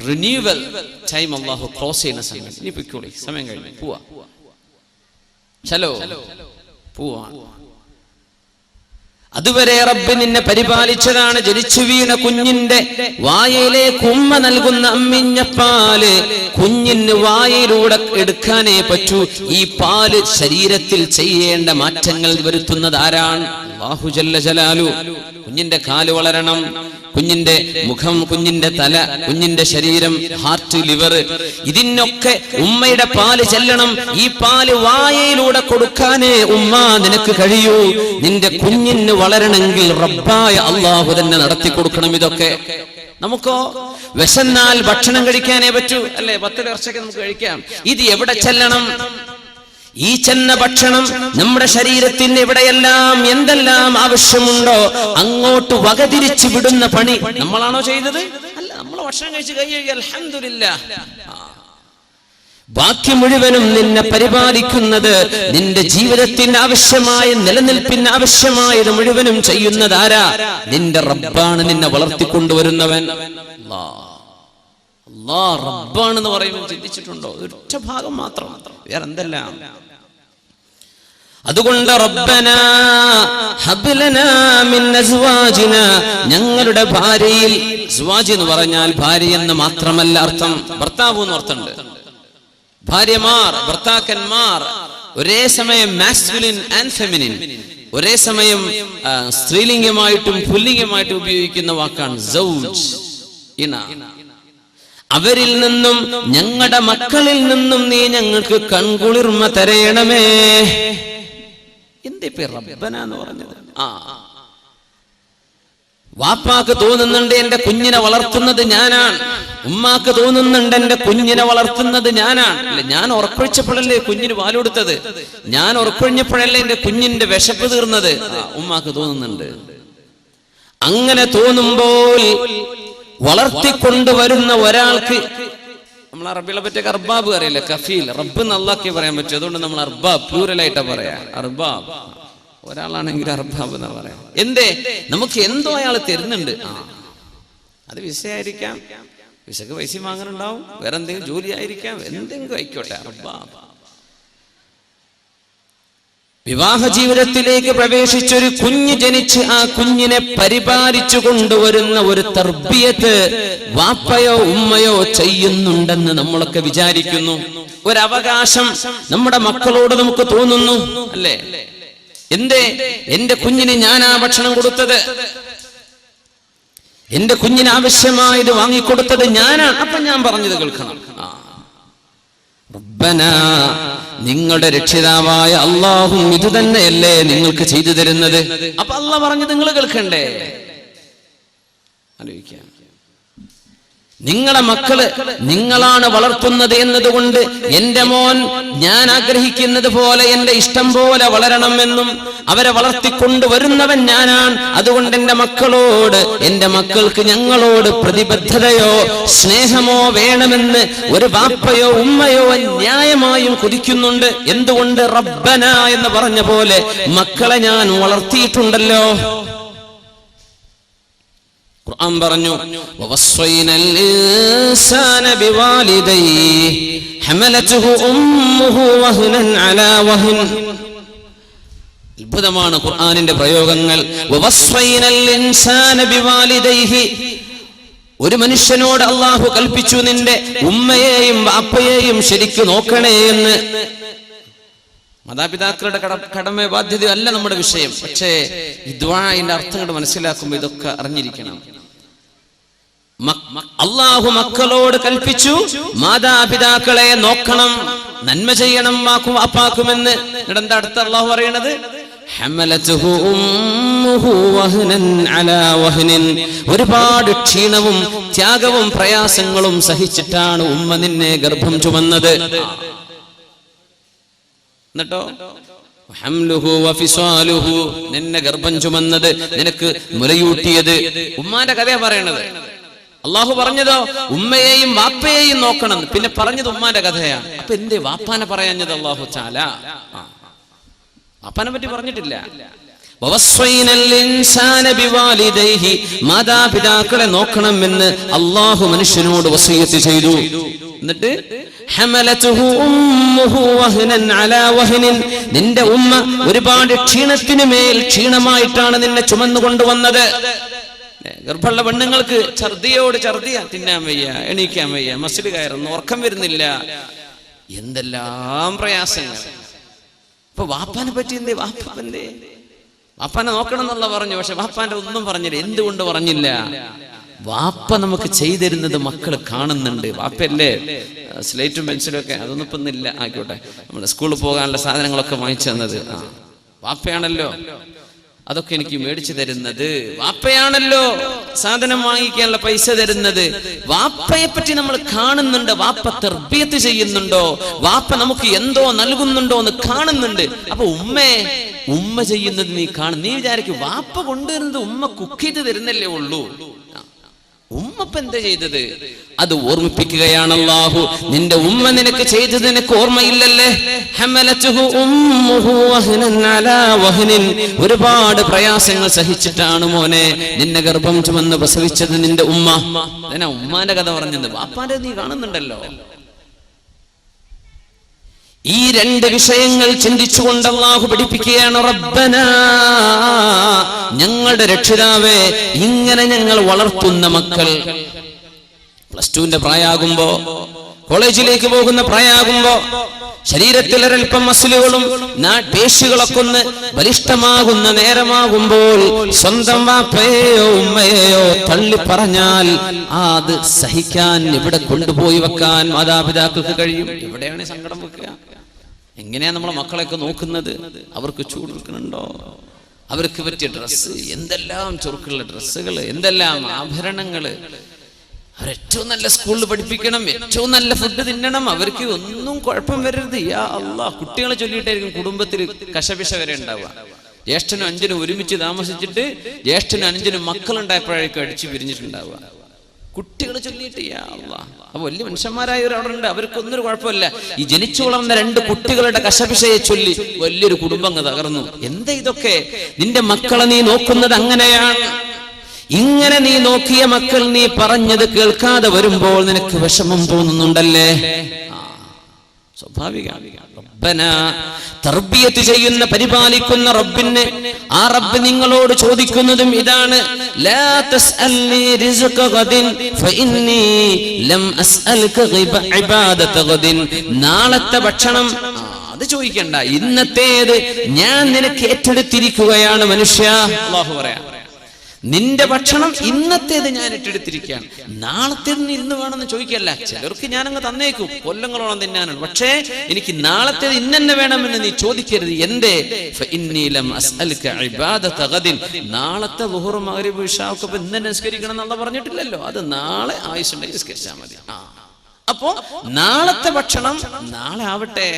Renewal time അള്ളാഹു close ചെയ്യുന്ന സമയം. ഇനി പൊയ്ക്കോളി, സമയം കഴിഞ്ഞു, പോവാ, ചലോ പോവാ. അതുവരെ റബ്ബ് നിന്നെ പരിപാലിച്ചതാണ്. ജനിച്ചു വീണ കുഞ്ഞിന്റെ വായയിലേക്ക് ഉമ്മ നൽകുന്ന അമ്മിഞ്ഞ പാല് കുഞ്ഞിന് വായയിലൂടെ എടുക്കാനേ പറ്റൂ. ഈ പാല് ശരീരത്തിൽ ചെയ്യേണ്ട മാറ്റങ്ങൾ വരുത്തുന്നത് ആരാണ്? അല്ലാഹു ജല്ല ജലാലു. കുഞ്ഞിന്റെ കാല് വളരണം, കുഞ്ഞിന്റെ മുഖം, കുഞ്ഞിന്റെ തല, കുഞ്ഞിന്റെ ശരീരം, ഹാർട്ട്, ലിവർ, ഇതിനൊക്കെ ഉമ്മയുടെ പാല് ചെല്ലണം. ഈ പാല് വായയിലൂടെ കൊടുക്കാനേ ഉമ്മ നിനക്ക് കഴിയൂ. നിന്റെ കുഞ്ഞിന് വളരണമെങ്കിൽ റബ്ബായ അല്ലാഹു തന്നെ നടത്തി കൊടുക്കണം. ഇതൊക്കെ നമുക്കോ വിശന്നാൽ ഭക്ഷണം കഴിക്കാനേ പറ്റൂ, അല്ലെ? 10 വർഷമൊക്കെ നമുക്ക് കഴിക്കാം. ഇത് എവിടെ ചെല്ലണം? ഈ ചെന്ന ഭക്ഷണം നമ്മുടെ ശരീരത്തിന് എവിടെയെല്ലാം എന്തെല്ലാം ആവശ്യമുണ്ടോ അങ്ങോട്ട് വകതിരിച്ചു വിടുന്ന പണി നമ്മളാണോ ചെയ്തത്? അല്ല, നമ്മൾ ഭക്ഷണം കഴിച്ച് കഴിയുക, അൽഹംദുലില്ലാഹ്. ബാക്കി മുഴുവനും നിന്നെ പരിപാലിക്കുന്നത്, നിന്റെ ജീവിതത്തിന് ആവശ്യമായ നിലനിൽപ്പിന് ആവശ്യമായത് മുഴുവനും ചെയ്യുന്നത് ആരാ? നിന്റെ റബ്ബാണ്. നിന്നെ വളർത്തിക്കൊണ്ടുവരുന്നവൻ അല്ലാഹ് റബ്ബാണെന്ന് പറയുമ്പോൾ ചിന്തിച്ചിട്ടുണ്ടോ? ഒറ്റ ഭാഗം മാത്രം, വേറെ എന്തെല്ലാം. അതുകൊണ്ട് റബ്ബനാ ഹബ് ലനാ മിൻ അസ്വാജിനാ, ഞങ്ങളുടെ ഭാര്യയിൽ, അസ്വാജ് എന്ന് പറഞ്ഞാൽ ഭാര്യ എന്ന് മാത്രമല്ല അർത്ഥം, ഭർത്താവ് എന്ന് അർത്ഥമുണ്ട്. ഭാര്യമാർ, ഭർത്താക്കന്മാർ, ഒരേ സമയം മാസ്കുലിൻ ആൻഡ് ഫെമിനിൻ, ഒരേ സമയം സ്ത്രീലിംഗമായിട്ടും പുല്ലിംഗമായിട്ടും ഉപയോഗിക്കുന്ന വാക്കാണ് സൗജ്, ഇണ. അവരിൽ നിന്നും ഞങ്ങളുടെ മക്കളിൽ നിന്നും നീ ഞങ്ങൾക്ക് കൺകുളിർമ തരയണമേ. എന്തേ റബ്ബന എന്ന് പറഞ്ഞത്? വാപ്പാക്ക് തോന്നുന്നുണ്ട് എന്റെ കുഞ്ഞിനെ വളർത്തുന്നത് ഞാനാണ്, ഉമ്മാക്ക് തോന്നുന്നുണ്ട് എന്റെ കുഞ്ഞിനെ വളർത്തുന്നത് ഞാനാണ്. അല്ലെ, ഞാൻ ഉറക്കൊഴിച്ചപ്പോഴല്ലേ കുഞ്ഞിന് പാലുകൊടുത്തത്, ഞാൻ ഉറക്കൊഴിഞ്ഞപ്പോഴല്ലേ എന്റെ കുഞ്ഞിന്റെ വിശപ്പ് തീർന്നത്, ഉമ്മാക്ക് തോന്നുന്നുണ്ട്. അങ്ങനെ തോന്നുമ്പോൾ വളർത്തിക്കൊണ്ടുവരുന്ന ഒരാൾക്ക്, നമ്മൾ അറബികളെ പറ്റിയൊക്കെ അർബാബ് അറിയില്ല, കഫീൽ, റബ്ബ് നല്ലാക്കി പറയാൻ പറ്റും. അതുകൊണ്ട് നമ്മൾ അർബാബ് പ്ലൂറലായിട്ടാ പറയാ. അർബാബ് ഒരാളാണെങ്കിൽ അർബാബ് എന്നാ പറയാം. എന്തേ? നമുക്ക് എന്തോ അയാൾ തരുന്നുണ്ട്. അത് വിസയായിരിക്കാം, വിസക്ക് പൈസ വാങ്ങാനുണ്ടാവും, വേറെ എന്തെങ്കിലും ജോലി ആയിരിക്കാം, എന്തെങ്കിലും ആയിക്കോട്ടെ. അർബാബ്. വിവാഹ ജീവിതത്തിലേക്ക് പ്രവേശിച്ചൊരു കുഞ്ഞ് ജനിച്ച് ആ കുഞ്ഞിനെ പരിപാലിച്ചു കൊണ്ടുവരുന്ന ഒരു തർബിയത്ത് വാപ്പയോ ഉമ്മയോ ചെയ്യുന്നുണ്ടെന്ന് നമ്മളൊക്കെ വിചാരിക്കുന്നു. ഒരവകാശം നമ്മുടെ മക്കളോട് നമുക്ക് തോന്നുന്നു, അല്ലേ? എന്തേ? എന്റെ കുഞ്ഞിന് ഞാനാ ഭക്ഷണം കൊടുത്തത്, എന്റെ കുഞ്ഞിന് ആവശ്യമായത് വാങ്ങിക്കൊടുത്തത് ഞാനാണ്, അപ്പൊ ഞാൻ പറഞ്ഞത് കേൾക്കണം. റബ്ബനാ, നിങ്ങളുടെ രക്ഷിതാവായ അല്ലാഹും ഇത് തന്നെയല്ലേ നിങ്ങൾക്ക് ചെയ്തു തരുന്നത്? അപ്പൊ അല്ലാഹ് പറഞ്ഞത് നിങ്ങൾ കേൾക്കണ്ടേ? ആലോചിക്കാം. നിങ്ങളുടെ മക്കള് നിങ്ങളാണ് വളർത്തുന്നത് എന്നതുകൊണ്ട് എന്റെ മോൻ ഞാൻ ആഗ്രഹിക്കുന്നത് പോലെ എന്റെ ഇഷ്ടം പോലെ വളരണമെന്നും അവരെ വളർത്തിക്കൊണ്ടുവരുന്നവൻ ഞാനാണ്. അതുകൊണ്ട് എന്റെ മക്കളോട്, എന്റെ മക്കൾക്ക് ഞങ്ങളോട് പ്രതിബദ്ധതയോ സ്നേഹമോ വേണമെന്ന് ഒരു ബാപ്പയോ ഉമ്മയോ ന്യായമായും കൊതിക്കുന്നുണ്ട്. എന്തുകൊണ്ട്? റബ്ബന എന്ന് പറഞ്ഞ പോലെ മക്കളെ ഞാൻ വളർത്തിയിട്ടുണ്ടല്ലോ. ഖുർആൻ പറഞ്ഞു, വവസ്വൈനൽ ഇൻസാന ബിവാലിദൈഹി ഹമലതുഹു ഉമ്മുഹു വഹ്നൻ അലാ വഹ്ൻ. അത്ഭുതമാണ് ഖുർആനിന്റെ പ്രയോഗങ്ങൾ. വവസ്വൈനൽ ഇൻസാന ബിവാലിദൈഹി, ഒരു മനുഷ്യനോട് അല്ലാഹു കൽപ്പിച്ചു നിന്റെ ഉമ്മയെയും ബാപ്പയെയും ശരിക്ക് നോക്കണേ എന്ന്. മാതാപിതാക്കളുടെ കടമ ബാധ്യത അല്ല നമ്മുടെ വിഷയം. പക്ഷേ ഈ ദുആഇന്റെ അർത്ഥങ്ങൾ മനസ്സിലാക്കുമ്പോൾ ഇതൊക്കെ അറിഞ്ഞിരിക്കണം. അല്ലാഹു മക്കളോട് കൽപ്പിച്ചു മാതാപിതാക്കളെ നോക്കണം, നന്മ ചെയ്യണം വാപ്പാക്കുമെന്ന്. എന്താ അടുത്ത അല്ലാഹു പറയണത്? ഹമലതുഹു ഉമ്മുഹു വഹ്നൻ അലാ വഹ്നിൻ. ഒരുപാട് ക്ഷീണവും ത്യാഗവും പ്രയാസങ്ങളും സഹിച്ചിട്ടാണ് ഉമ്മ നിന്നെ ഗർഭം ചുമന്നത്. എന്നിട്ടോ ഹംലുഹു വഫിസാലുഹു, നിന്നെ ഗർഭം ചുമന്നത്, നിനക്ക് മുലയൂട്ടിയത്. ഉമ്മാന്റെ കഥയാ പറയണത്. അള്ളാഹു പറഞ്ഞതോ ഉമ്മയെയും വാപ്പയെയും നോക്കണം, പിന്നെ പറഞ്ഞത് ഉമ്മാന്റെ കഥയാണ്. അപ്പൊ എന്തേ വാപ്പാനെ പറയാഞ്ഞത്? അള്ളാഹു തആല വാപ്പാനെ പറ്റി പറഞ്ഞിട്ടില്ല. മാതാപിതാക്കളെ നോക്കണമെന്ന് അല്ലാഹു മനുഷ്യനോട് വസിയത്ത് ചെയ്തു. എന്നിട്ട് നിന്റെ ഉമ്മ ഒരുപാട് ക്ഷീണത്തിന് മേൽ ക്ഷീണമായിട്ടാണ് നിന്നെ ചുമന്നുകൊണ്ടുവന്നത്. ഗർഭമുള്ള പെണ്ണുങ്ങൾക്ക് ഛർദിയാ, തിന്നാൻ വയ്യ, എണീക്കാൻ വയ്യ, മസ്ജിദ് കയറുന്നു, ഉറക്കം വരുന്നില്ല, എന്തെല്ലാം പ്രയാസങ്ങൾ. ഇപ്പൊ വാപ്പാനെ പറ്റി എന്തേ? വാപ്പാനെ നോക്കണം എന്നുള്ള പറഞ്ഞു, പക്ഷെ വാപ്പാന്റെ ഒന്നും പറഞ്ഞില്ല. എന്തുകൊണ്ട് പറഞ്ഞില്ല? വാപ്പ നമുക്ക് ചെയ്തിരുന്നത് മക്കൾ കാണുന്നുണ്ട്. വാപ്പയല്ലേ സ്ലേറ്റും പെൻസിലും ഒക്കെ, അതൊന്നും ഇപ്പൊ ഇല്ല, ആയിക്കോട്ടെ, നമ്മുടെ സ്കൂളിൽ പോകാനുള്ള സാധനങ്ങളൊക്കെ വാങ്ങിച്ചു തന്നത് വാപ്പയാണല്ലോ. അതൊക്കെ എനിക്ക് മേടിച്ചു തരുന്നത് വാപ്പയാണല്ലോ. സാധനം വാങ്ങിക്കാനുള്ള പൈസ തരുന്നത് വാപ്പയെ പറ്റി നമ്മൾ കാണുന്നുണ്ട്. വാപ്പ തർബിയത്ത് ചെയ്യുന്നുണ്ടോ, വാപ്പ നമുക്ക് എന്തോ നൽകുന്നുണ്ടോ എന്ന് കാണുന്നുണ്ട്. അപ്പൊ ഉമ്മ ചെയ്യുന്നത് നീ കാണും. നീ വിചാരിക്കും വാപ്പ കൊണ്ടുവരുന്നത് ഉമ്മ കുക്ക് ചെയ്ത് തരുന്നല്ലേ ഉള്ളൂ. ഉമ്മ എന്താ ചെയ്തത്? അത് ഓർമ്മിപ്പിക്കുകയാണ് അല്ലാഹു. നിന്റെ ഉമ്മ നിനക്ക് ചെയ്തത് നിനക്ക് ഓർമ്മയില്ലല്ലേ? ഒരുപാട് പ്രയാസങ്ങൾ സഹിച്ചിട്ടാണ് മോനെ നിന്നെ ഗർഭം ചുമന്ന് പ്രസവിച്ചത് നിന്റെ ഉമ്മ. അതിനാ ഉമ്മാന്റെ കഥ പറഞ്ഞത്. വാപ്പാന്റെ നീ കാണുന്നുണ്ടല്ലോ. ഈ രണ്ട് വിഷയങ്ങൾ ചിന്തിച്ചുകൊണ്ട് അല്ലാഹു പഠിപ്പിക്കുകയാണ്. റബ്ബനാ, ഞങ്ങളുടെ രക്ഷിതാവേ, ഇങ്ങനെ ഞങ്ങൾ വളർത്തുന്ന മക്കൾ +2ന്റെ പ്രായമാകുമ്പോ, കോളേജിലേക്ക് പോകുന്ന പ്രായമാകുമ്പോ, ശരീരത്തിൽ ഒരൽപ്പം മസിലുകളും പേശികളൊക്കെ ഒന്ന് ബലിഷ്ഠമാകുന്ന നേരമാകുമ്പോൾ സ്വന്തം വാപ്പയെയോ ഉമ്മയെയോ തള്ളി പറഞ്ഞാൽ അത് സഹിക്കാൻ, ഇവിടെ കൊണ്ടുപോയി വെക്കാൻ മാതാപിതാക്കൾക്ക് കഴിയും. എവിടെയാണ് സങ്കടം വെക്കുക? എങ്ങനെയാ നമ്മളെ മക്കളെയൊക്കെ നോക്കുന്നത്? അവർക്ക് ചൂടെടുക്കുന്നുണ്ടോ? അവർക്ക് പറ്റിയ ഡ്രസ്സ്, എന്തെല്ലാം ചുരുക്കുള്ള ഡ്രസ്സുകൾ, എന്തെല്ലാം ആഭരണങ്ങള്. അവരേറ്റവും നല്ല സ്കൂളിൽ പഠിപ്പിക്കണം, ഏറ്റവും നല്ല ഫുഡ് തിന്നണം, അവർക്ക് ഒന്നും കുഴപ്പം വരരുത്. യാ അല്ലാഹ്, കുട്ടികളെ ചൊല്ലിയിട്ടായിരിക്കും കുടുംബത്തിൽ കശപിശ വരെ ഉണ്ടാവുക. ജ്യേഷ്ഠനും അഞ്ചനും ഒരുമിച്ച് താമസിച്ചിട്ട് ജ്യേഷ്ഠനും അഞ്ചനും മക്കളുണ്ടായപ്പോഴേക്കും അടിച്ചു പിരിഞ്ഞിട്ടുണ്ടാവുക. കുട്ടികൾ ചൊല്ലിയിട്ട് യാ അല്ലാഹ്. അപ്പൊ വലിയ മനുഷ്യന്മാരായവർ അവിടെ ഉണ്ട്, അവർക്കൊന്നൊരു കുഴപ്പമില്ല. ഈ ജനിച്ചു വളർന്ന 2 കുട്ടികളുടെ കശപിശയെ ചൊല്ലി വലിയൊരു കുടുംബം തകർന്നു. എന്താ ഇതൊക്കെ? നിന്റെ മക്കളെ നീ നോക്കുന്നത് അങ്ങനെയാണ്. ഇങ്ങനെ നീ നോക്കിയ മക്കൾ നീ പറഞ്ഞത് കേൾക്കാതെ വരുമ്പോൾ നിനക്ക് വിഷമം തോന്നുന്നുണ്ടല്ലേ? സ്വാഭാവികമാണ്. റബ്ബനാ, തർബിയത്ത് ചെയ്യുന്ന പരിപാലിക്കുന്ന റബ്ബിനെ, ആ റബ്ബ് നിങ്ങളോട് ചോദിക്കുന്നതും ഇതാണ്. ലാ തസ്അൽനി റിസ്ഖ ഗദിൻ ഫഇന്നി ലം അസ്അൽക ഇബാദത ഗദിൻ. നാളത്തെ ഭക്ഷണം അത് ചോദിക്കണ്ട, ഇന്നത്തേത് ഞാൻ നിനക്ക് ഏറ്റെടുത്തിരിക്കുകയാണ് മനുഷ്യ. അല്ലാഹു പറയാ, നിന്റെ ഭക്ഷണം ഇന്നത്തേത് ഞാൻ ഏറ്റെടുത്തിരിക്കുകയാണ്, നാളത്തേത് നീ ഇന്ന് വേണമെന്ന് ചോദിക്കല്ല. ചിലർക്ക് ഞാനങ്ങ് തന്നേക്കും, കൊല്ലങ്ങളോളം തിന്നാനാണ്, പക്ഷേ എനിക്ക് നാളത്തേത് ഇന്നെ വേണമെന്ന് നീ ചോദിക്കരുത്. എന്തേ? നാളത്തെ ളുഹ്ർ മഗ്രിബ് ഇശാ ഒക്കെ ഇന്ന് നിസ്കരിക്കണം എന്നുള്ള പറഞ്ഞിട്ടില്ലല്ലോ. അത് നാളെ ആയുസ്സുണ്ടെങ്കിൽ നിസ്കരിച്ചാൽ മതി. അപ്പോ നാളത്തെ ഭക്ഷണം നാളെ ആവട്ടെ.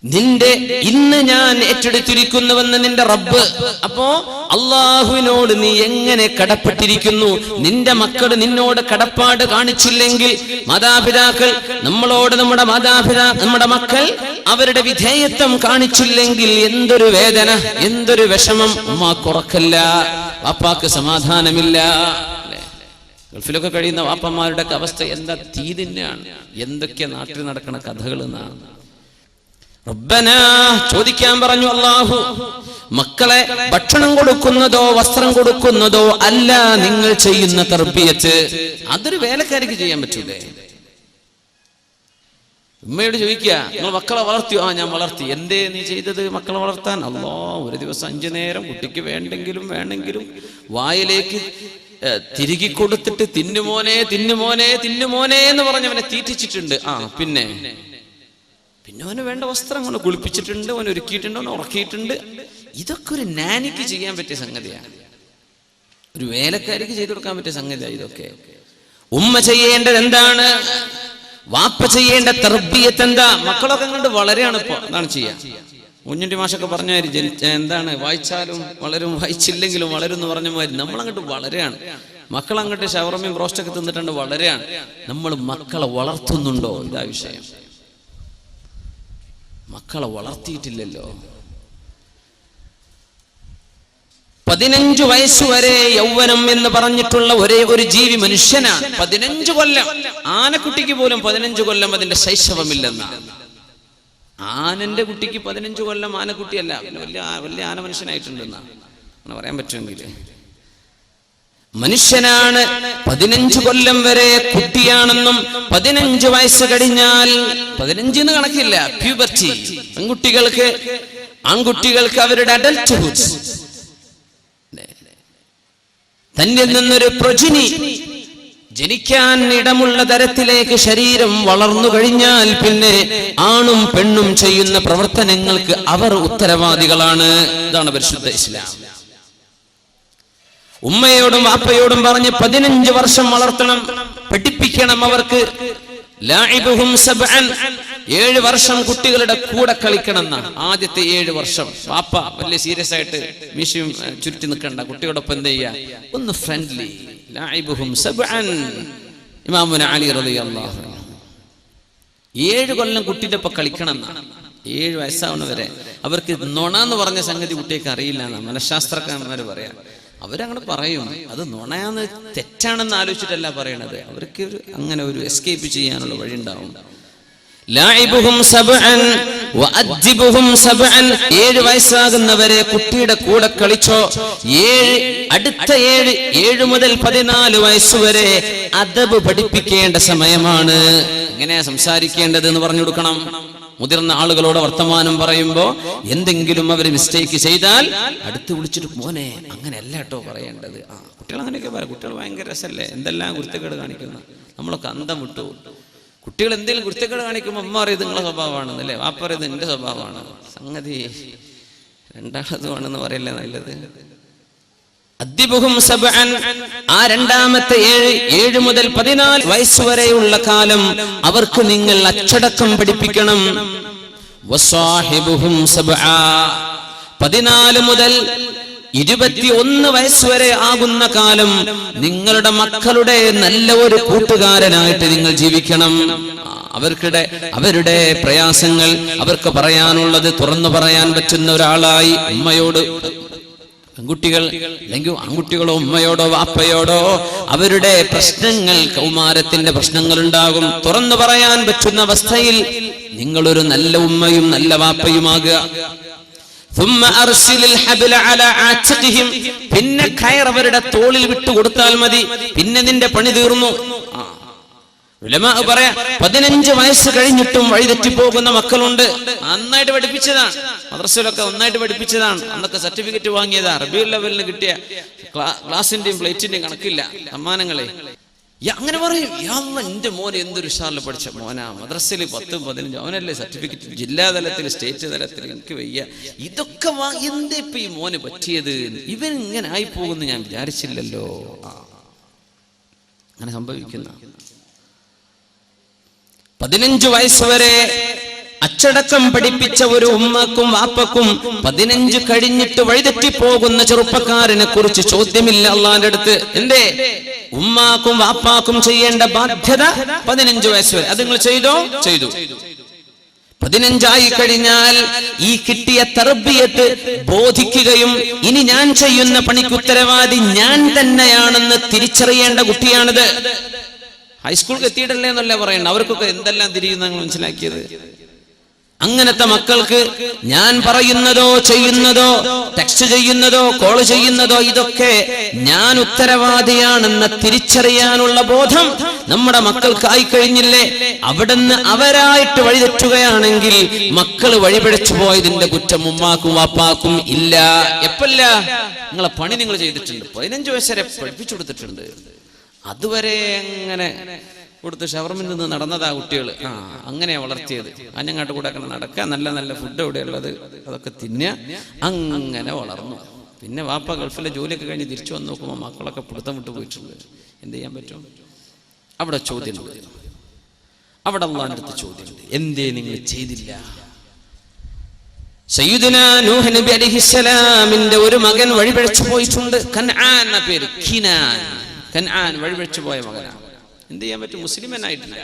നിന്റെ ഇന്ന് ഞാൻ ഏറ്റെടുത്തിരിക്കുന്നുവെന്ന് നിന്റെ റബ്ബ്. അപ്പോ അള്ളാഹുവിനോട് നീ എങ്ങനെ കടപ്പെട്ടിരിക്കുന്നു? നിന്റെ മക്കൾ നിന്നോട് കടപ്പാട് കാണിച്ചില്ലെങ്കിൽ, മാതാപിതാക്കൾ നമ്മളോട്, നമ്മുടെ മക്കൾ അവരുടെ വിധേയത്വം കാണിച്ചില്ലെങ്കിൽ എന്തൊരു വേദന, എന്തൊരു വിഷമം. ഉമ്മാക്ക് ഉറക്കല്ല, വാപ്പാക്ക് സമാധാനമില്ല. ഗൾഫിലൊക്കെ കഴിയുന്ന വാപ്പന്മാരുടെ അവസ്ഥ എന്താ? തീ തന്നെയാണ്. എന്തൊക്കെ നാട്ടിൽ നടക്കുന്ന കഥകൾ എന്നാണ്. റബ്ബനാ, ചോദിക്കാൻ പറഞ്ഞു അല്ലാഹു. മക്കളെ ഭക്ഷണം കൊടുക്കുന്നതോ വസ്ത്രം കൊടുക്കുന്നതോ അല്ല നിങ്ങൾ ചെയ്യുന്ന തർബിയത്ത്. അതൊരു വേലക്കാരിക്ക് ചെയ്യാൻ പറ്റൂലേ? ഉമ്മയോട് ചോദിക്കുക, നിങ്ങൾ മക്കളെ വളർത്തിയോ? ആ, ഞാൻ വളർത്തി. എന്തേ നീ ചെയ്തത് മക്കളെ വളർത്താൻ? അല്ലാ, ഒരു ദിവസം 5 നേരം കുട്ടിക്ക് വേണ്ടെങ്കിലും വായിലേക്ക് തിരികെ കൊടുത്തിട്ട് തിന്നുമോനെ തിന്നുമോനെ തിന്നുമോനെ എന്ന് പറഞ്ഞവനെ തീറ്റിച്ചിട്ടുണ്ട്. പിന്നെ അവന് വേണ്ട വസ്ത്രങ്ങൾ കുളിപ്പിച്ചിട്ടുണ്ട്, അവൻ ഒരുക്കിയിട്ടുണ്ട്, അവൻ ഉറക്കിയിട്ടുണ്ട്. ഇതൊക്കെ ഒരു നാനിക്ക് ചെയ്യാൻ പറ്റിയ സംഗതിയാണ്, ഒരു വേലക്കാരിക്ക് ചെയ്തു കൊടുക്കാൻ പറ്റിയ സംഗതിയാണ് ഇതൊക്കെ. ഉമ്മ ചെയ്യേണ്ടത് എന്താണ്? വാപ്പ ചെയ്യേണ്ട തർബിയത്ത് എന്താ? മക്കളൊക്കെ കണ്ട് വളരെയാണ് ഇപ്പൊ. അതാണ് ചെയ്യാ. കുഞ്ഞുണ്ടി മാഷൊക്കെ പറഞ്ഞ എന്താണ്, വായിച്ചാലും വളരും, വായിച്ചില്ലെങ്കിലും വളരും എന്ന് പറഞ്ഞ മാതിരി നമ്മളങ്ങോട്ട് വളരെയാണ്. മക്കളങ്ങോട്ട് ഷവർമയും ബ്രോസ്റ്റൊക്കെ തിന്നിട്ടുണ്ട് വളരെയാണ്. നമ്മൾ മക്കളെ വളർത്തുന്നുണ്ടോ? ഇതാ വിഷയം. മക്കളെ വളർത്തിയിട്ടില്ലല്ലോ. 15 വയസ്സുവരെ യൗവനം എന്ന് പറഞ്ഞിട്ടുള്ള ഒരേ ഒരു ജീവി മനുഷ്യനാണ്. 15 കൊല്ലം. ആനക്കുട്ടിക്ക് പോലും 15 കൊല്ലം അതിന്റെ ശൈശവമില്ലെന്നാണ്. ആനന്റെ കുട്ടിക്ക് 15 കൊല്ലം ആനക്കുട്ടിയല്ല, വലിയ ആന മനുഷ്യനായിട്ടുണ്ടെന്നാണ് അങ്ങനെ പറയാൻ പറ്റുമെങ്കിൽ. മനുഷ്യനാണ് 15 കൊല്ലം വരെ കുട്ടിയാണെന്നും 15 വയസ്സ് കഴിഞ്ഞാൽ 15 കണക്കില്ല, പ്യൂബർട്ടി. ആൺകുട്ടികൾക്ക് അവരുടെ അഡൽട്ട്ഹുഡ്, തന്നിൽ നിന്നൊരു പ്രൊജിനി ജനിക്കാൻ ഇടമുള്ള തരത്തിലേക്ക് ശരീരം വളർന്നു കഴിഞ്ഞാൽ പിന്നെ ആണും പെണ്ണും ചെയ്യുന്ന പ്രവർത്തനങ്ങൾക്ക് അവർ ഉത്തരവാദികളാണ്. ഇതാണ് പരിശുദ്ധ ഇസ്ലാം. ഉമ്മയോടും വാപ്പയോടും പറഞ്ഞ് 15 വർഷം വളർത്തണം, പഠിപ്പിക്കണം അവർക്ക്. ലാഇബുഹും സബ്അൻ, 7 വർഷം കുട്ടികളുടെ കൂടെ കളിക്കണം എന്നാണ്. ആദ്യത്തെ 7 വർഷം വാപ്പ വലിയ സീരിയസ് ആയിട്ട് മീശയും ചുരുട്ടി നിൽക്കണ്ട, കുട്ടിയോടൊപ്പം എന്ത് ചെയ്യാ, ഒന്ന് ഫ്രണ്ട്ലി. ലാഇബുഹും സബ്അൻ, ഇമാമുന അലി റളിയല്ലാഹു അൻഹു 7 കൊല്ലം കുട്ടിയുടെ ഒപ്പം കളിക്കണം എന്നാണ്. 7 വയസ്സാവുന്നവരെ അവർക്ക് നുണ എന്ന് പറഞ്ഞ സംഗതി കുട്ടിയൊക്കെ അറിയില്ല എന്നാണ് മനഃശാസ്ത്രജ്ഞന്മാർ പറയാം. അവരങ്ങനെ പറയും, അത് നുണയാന്ന് തെറ്റാണെന്ന് ആലോചിച്ചിട്ടല്ല പറയണത്, അവർക്ക് അങ്ങനെ ഒരു എസ്കേപ്പ് ചെയ്യാനുള്ള വഴി ഉണ്ടാവും. ലാഇബുഹും സബ്അൻ വഅദ്ദിബുഹും സബ്അൻ, 7 വയസ്സാകുന്നവരെ കുട്ടിയുടെ കൂടെ കളിച്ചോ. അടുത്ത 7 മുതൽ 14 വയസ്സുവരെ അദബ് പഠിപ്പിക്കേണ്ട സമയമാണ്. എങ്ങനെയാ സംസാരിക്കേണ്ടത് എന്ന് പറഞ്ഞു കൊടുക്കണം. മുതിർന്ന ആളുകളോട് വർത്തമാനം പറയുമ്പോ എന്തെങ്കിലും അവർ മിസ്റ്റേക്ക് ചെയ്താൽ അടുത്ത് വിളിച്ചിട്ട് മോനെ അങ്ങനെയല്ല കേട്ടോ പറയേണ്ടത്. കുട്ടികൾ അങ്ങനെയൊക്കെ പറയാം. കുട്ടികൾ ഭയങ്കര രസമല്ലേ, എന്തെല്ലാം കുരുത്തക്കേട് കാണിക്കുന്നു, നമ്മളൊക്കെ അന്തം വിട്ടു. കുട്ടികൾ എന്തെങ്കിലും കുരുത്തക്കേട് കാണിക്കുമ്പോൾ അമ്മ അറിയത് നിങ്ങളെ സ്വഭാവമാണെന്നല്ലേ, വാപ്പ അറിയത് എന്റെ സ്വഭാവമാണ്. സംഗതി രണ്ടാമതുമാണെന്ന് പറയല്ലേ നല്ലത്. അദ്ദിബുഹും സബ്അൻ, ആ രണ്ടാമത്തെ 7 മുതൽ 14 വയസ്സുവരെയുള്ള കാലം അവർക്ക് നിങ്ങൾ അച്ചടക്കം പഠിപ്പിക്കണം. വസാഹിബുഹും സബ്ആ, 14 മുതൽ 21 വയസ്സുവരെ ആകുന്ന കാലം നിങ്ങളുടെ മക്കളുടെ നല്ല ഒരു കൂട്ടുകാരനായിട്ട് നിങ്ങൾ ജീവിക്കണം. അവരുടെ പ്രയാസങ്ങൾ അവർക്ക് പറയാനുള്ളത് തുറന്നു പറയാൻ പറ്റുന്ന ഒരാളായി ഉമ്മയോട്, പെൺകുട്ടികൾ അല്ലെങ്കിൽ ആൺകുട്ടികളോ ഉമ്മയോടോ വാപ്പയോടോ അവരുടെ പ്രശ്നങ്ങൾ, കൗമാരത്തിന്റെ പ്രശ്നങ്ങൾ ഉണ്ടാകും, തുറന്നു പറയാൻ പറ്റുന്ന അവസ്ഥയിൽ നിങ്ങളൊരു നല്ല ഉമ്മയും നല്ല വാപ്പയുമാകുക. പിന്നെ കയർ അവരുടെ തോളിൽ വിട്ടുകൊടുത്താൽ മതി, പിന്നെ നിന്റെ പണി തീർന്നു. ഉലമാ പറയാ 15 വയസ്സ് കഴിഞ്ഞിട്ടും വഴിതെറ്റി പോകുന്ന മക്കളുണ്ട്. നന്നായിട്ട് പഠിപ്പിച്ചതാണ്, മദ്രസയിലൊക്കെ നന്നായിട്ട് പഠിപ്പിച്ചതാണ്, അന്നൊക്കെ സർട്ടിഫിക്കറ്റ് വാങ്ങിയതാ, റബീഉൽ ലെവലിന് കിട്ടിയ ക്ലാസിന്റെയും പ്ലേറ്റിന്റെയും കണക്കില്ല സമ്മാനങ്ങളെ. അങ്ങനെ പറയും, എന്റെ മോൻ എന്തൊരു ഉഷാറിൽ പഠിച്ച മോനാ, മദ്രസയിൽ 10, 15 അവനല്ലേ സർട്ടിഫിക്കറ്റ്, ജില്ലാതലത്തിൽ സ്റ്റേറ്റ് തലത്തിൽ, എനിക്ക് വയ്യ, ഇതൊക്കെ എന്താ ഇപ്പൊ ഈ മോന് പറ്റിയത്, ഇവൻ ഇങ്ങനെ ആയി പോകുന്നു ഞാൻ വിചാരിച്ചില്ലല്ലോ. അങ്ങനെ സംഭവിക്കുന്ന 15 വയസ്സുവരെ അച്ചടക്കം പഠിപ്പിച്ച ഒരു ഉമ്മക്കും വാപ്പക്കും 15 കഴിഞ്ഞിട്ട് വഴിതെറ്റിപ്പോകുന്ന ചെറുപ്പക്കാരനെ കുറിച്ച് ചോദ്യമില്ല അള്ളാന്റെ അടുത്ത്. എന്തേ ഉമ്മാക്കും വാപ്പാക്കും ചെയ്യേണ്ട ബാധ്യത 15 വയസ്സുവരെ അത് നിങ്ങൾ ചെയ്തു. 15 ആയി കഴിഞ്ഞാൽ ഈ കിട്ടിയ തർബിയത്ത് ബോധിക്കുകയും ഇനി ഞാൻ ചെയ്യുന്ന പണിക്ക് ഉത്തരവാദി ഞാൻ തന്നെയാണെന്ന് തിരിച്ചറിയേണ്ട കുട്ടിയാണിത്. ഹൈസ്കൂളിൽ എത്തിയിട്ടല്ലേ എന്നല്ല പറയണ്ട, അവർക്കൊക്കെ എന്തെല്ലാം തിരിയുന്ന മനസ്സിലാക്കിയത്. അങ്ങനത്തെ മക്കൾക്ക് ഞാൻ പറയുന്നതോ ചെയ്യുന്നതോ ടെക്സ്റ്റ് ചെയ്യുന്നതോ കോൾ ചെയ്യുന്നതോ ഇതൊക്കെ ഞാൻ ഉത്തരവാദിയാണെന്ന് തിരിച്ചറിയാനുള്ള ബോധം നമ്മുടെ മക്കൾക്കായി കഴിഞ്ഞില്ലേ? അവിടുന്ന് അവരായിട്ട് വഴിതെറ്റുകയാണെങ്കിൽ മക്കൾ വഴിപിഴച്ചു പോയതിന്റെ കുറ്റം ഉമ്മാക്കും വാപ്പാക്കും ഇല്ല. എപ്പല്ല നിങ്ങളെ പണി നിങ്ങൾ ചെയ്തിട്ടുണ്ട്, 15 വയസ്സ് വരെ പഠിപ്പിച്ചു കൊടുത്തിട്ടുണ്ട്, അതുവരെ അങ്ങനെ കൊടുത്ത് ഷവർമിൽ നിന്ന് നടന്നതാ കുട്ടികൾ. അങ്ങനെയാ വളർത്തിയത്. അഞ്ഞങ്ങാട്ട് കൂടെ നടക്കുക, നല്ല നല്ല ഫുഡ് എവിടെയുള്ളത് അതൊക്കെ തിന്നുക, അങ്ങനെ വളർന്നു. പിന്നെ വാപ്പ ഗൾഫിലെ ജോലിയൊക്കെ കഴിഞ്ഞ് തിരിച്ചു വന്ന് നോക്കുമ്പോൾ മക്കളൊക്കെ പിടുത്തം വിട്ടു പോയിട്ടുണ്ട്. എന്ത് ചെയ്യാൻ പറ്റും? അവിടെ ചോദ്യമുണ്ട്, അവിടെ അള്ളാന്റെ അടുത്ത് ചോദ്യമുണ്ട്, എന്തേ നിങ്ങൾ ചെയ്തില്ല? സയ്യിദുനാ നൂഹ് നബി അലൈഹിസ്സലാമിന്റെ ഒരു മകൻ വഴിപിഴച്ചു പോയിട്ടുണ്ട്. കൻആൻ എന്ന പേര്, കൻആൻ വഴിപിഴച്ചു പോയ മകനാണ്. എന്ത് ചെയ്യാൻ പറ്റും? മുസ്ലിമനായിട്ടില്ല.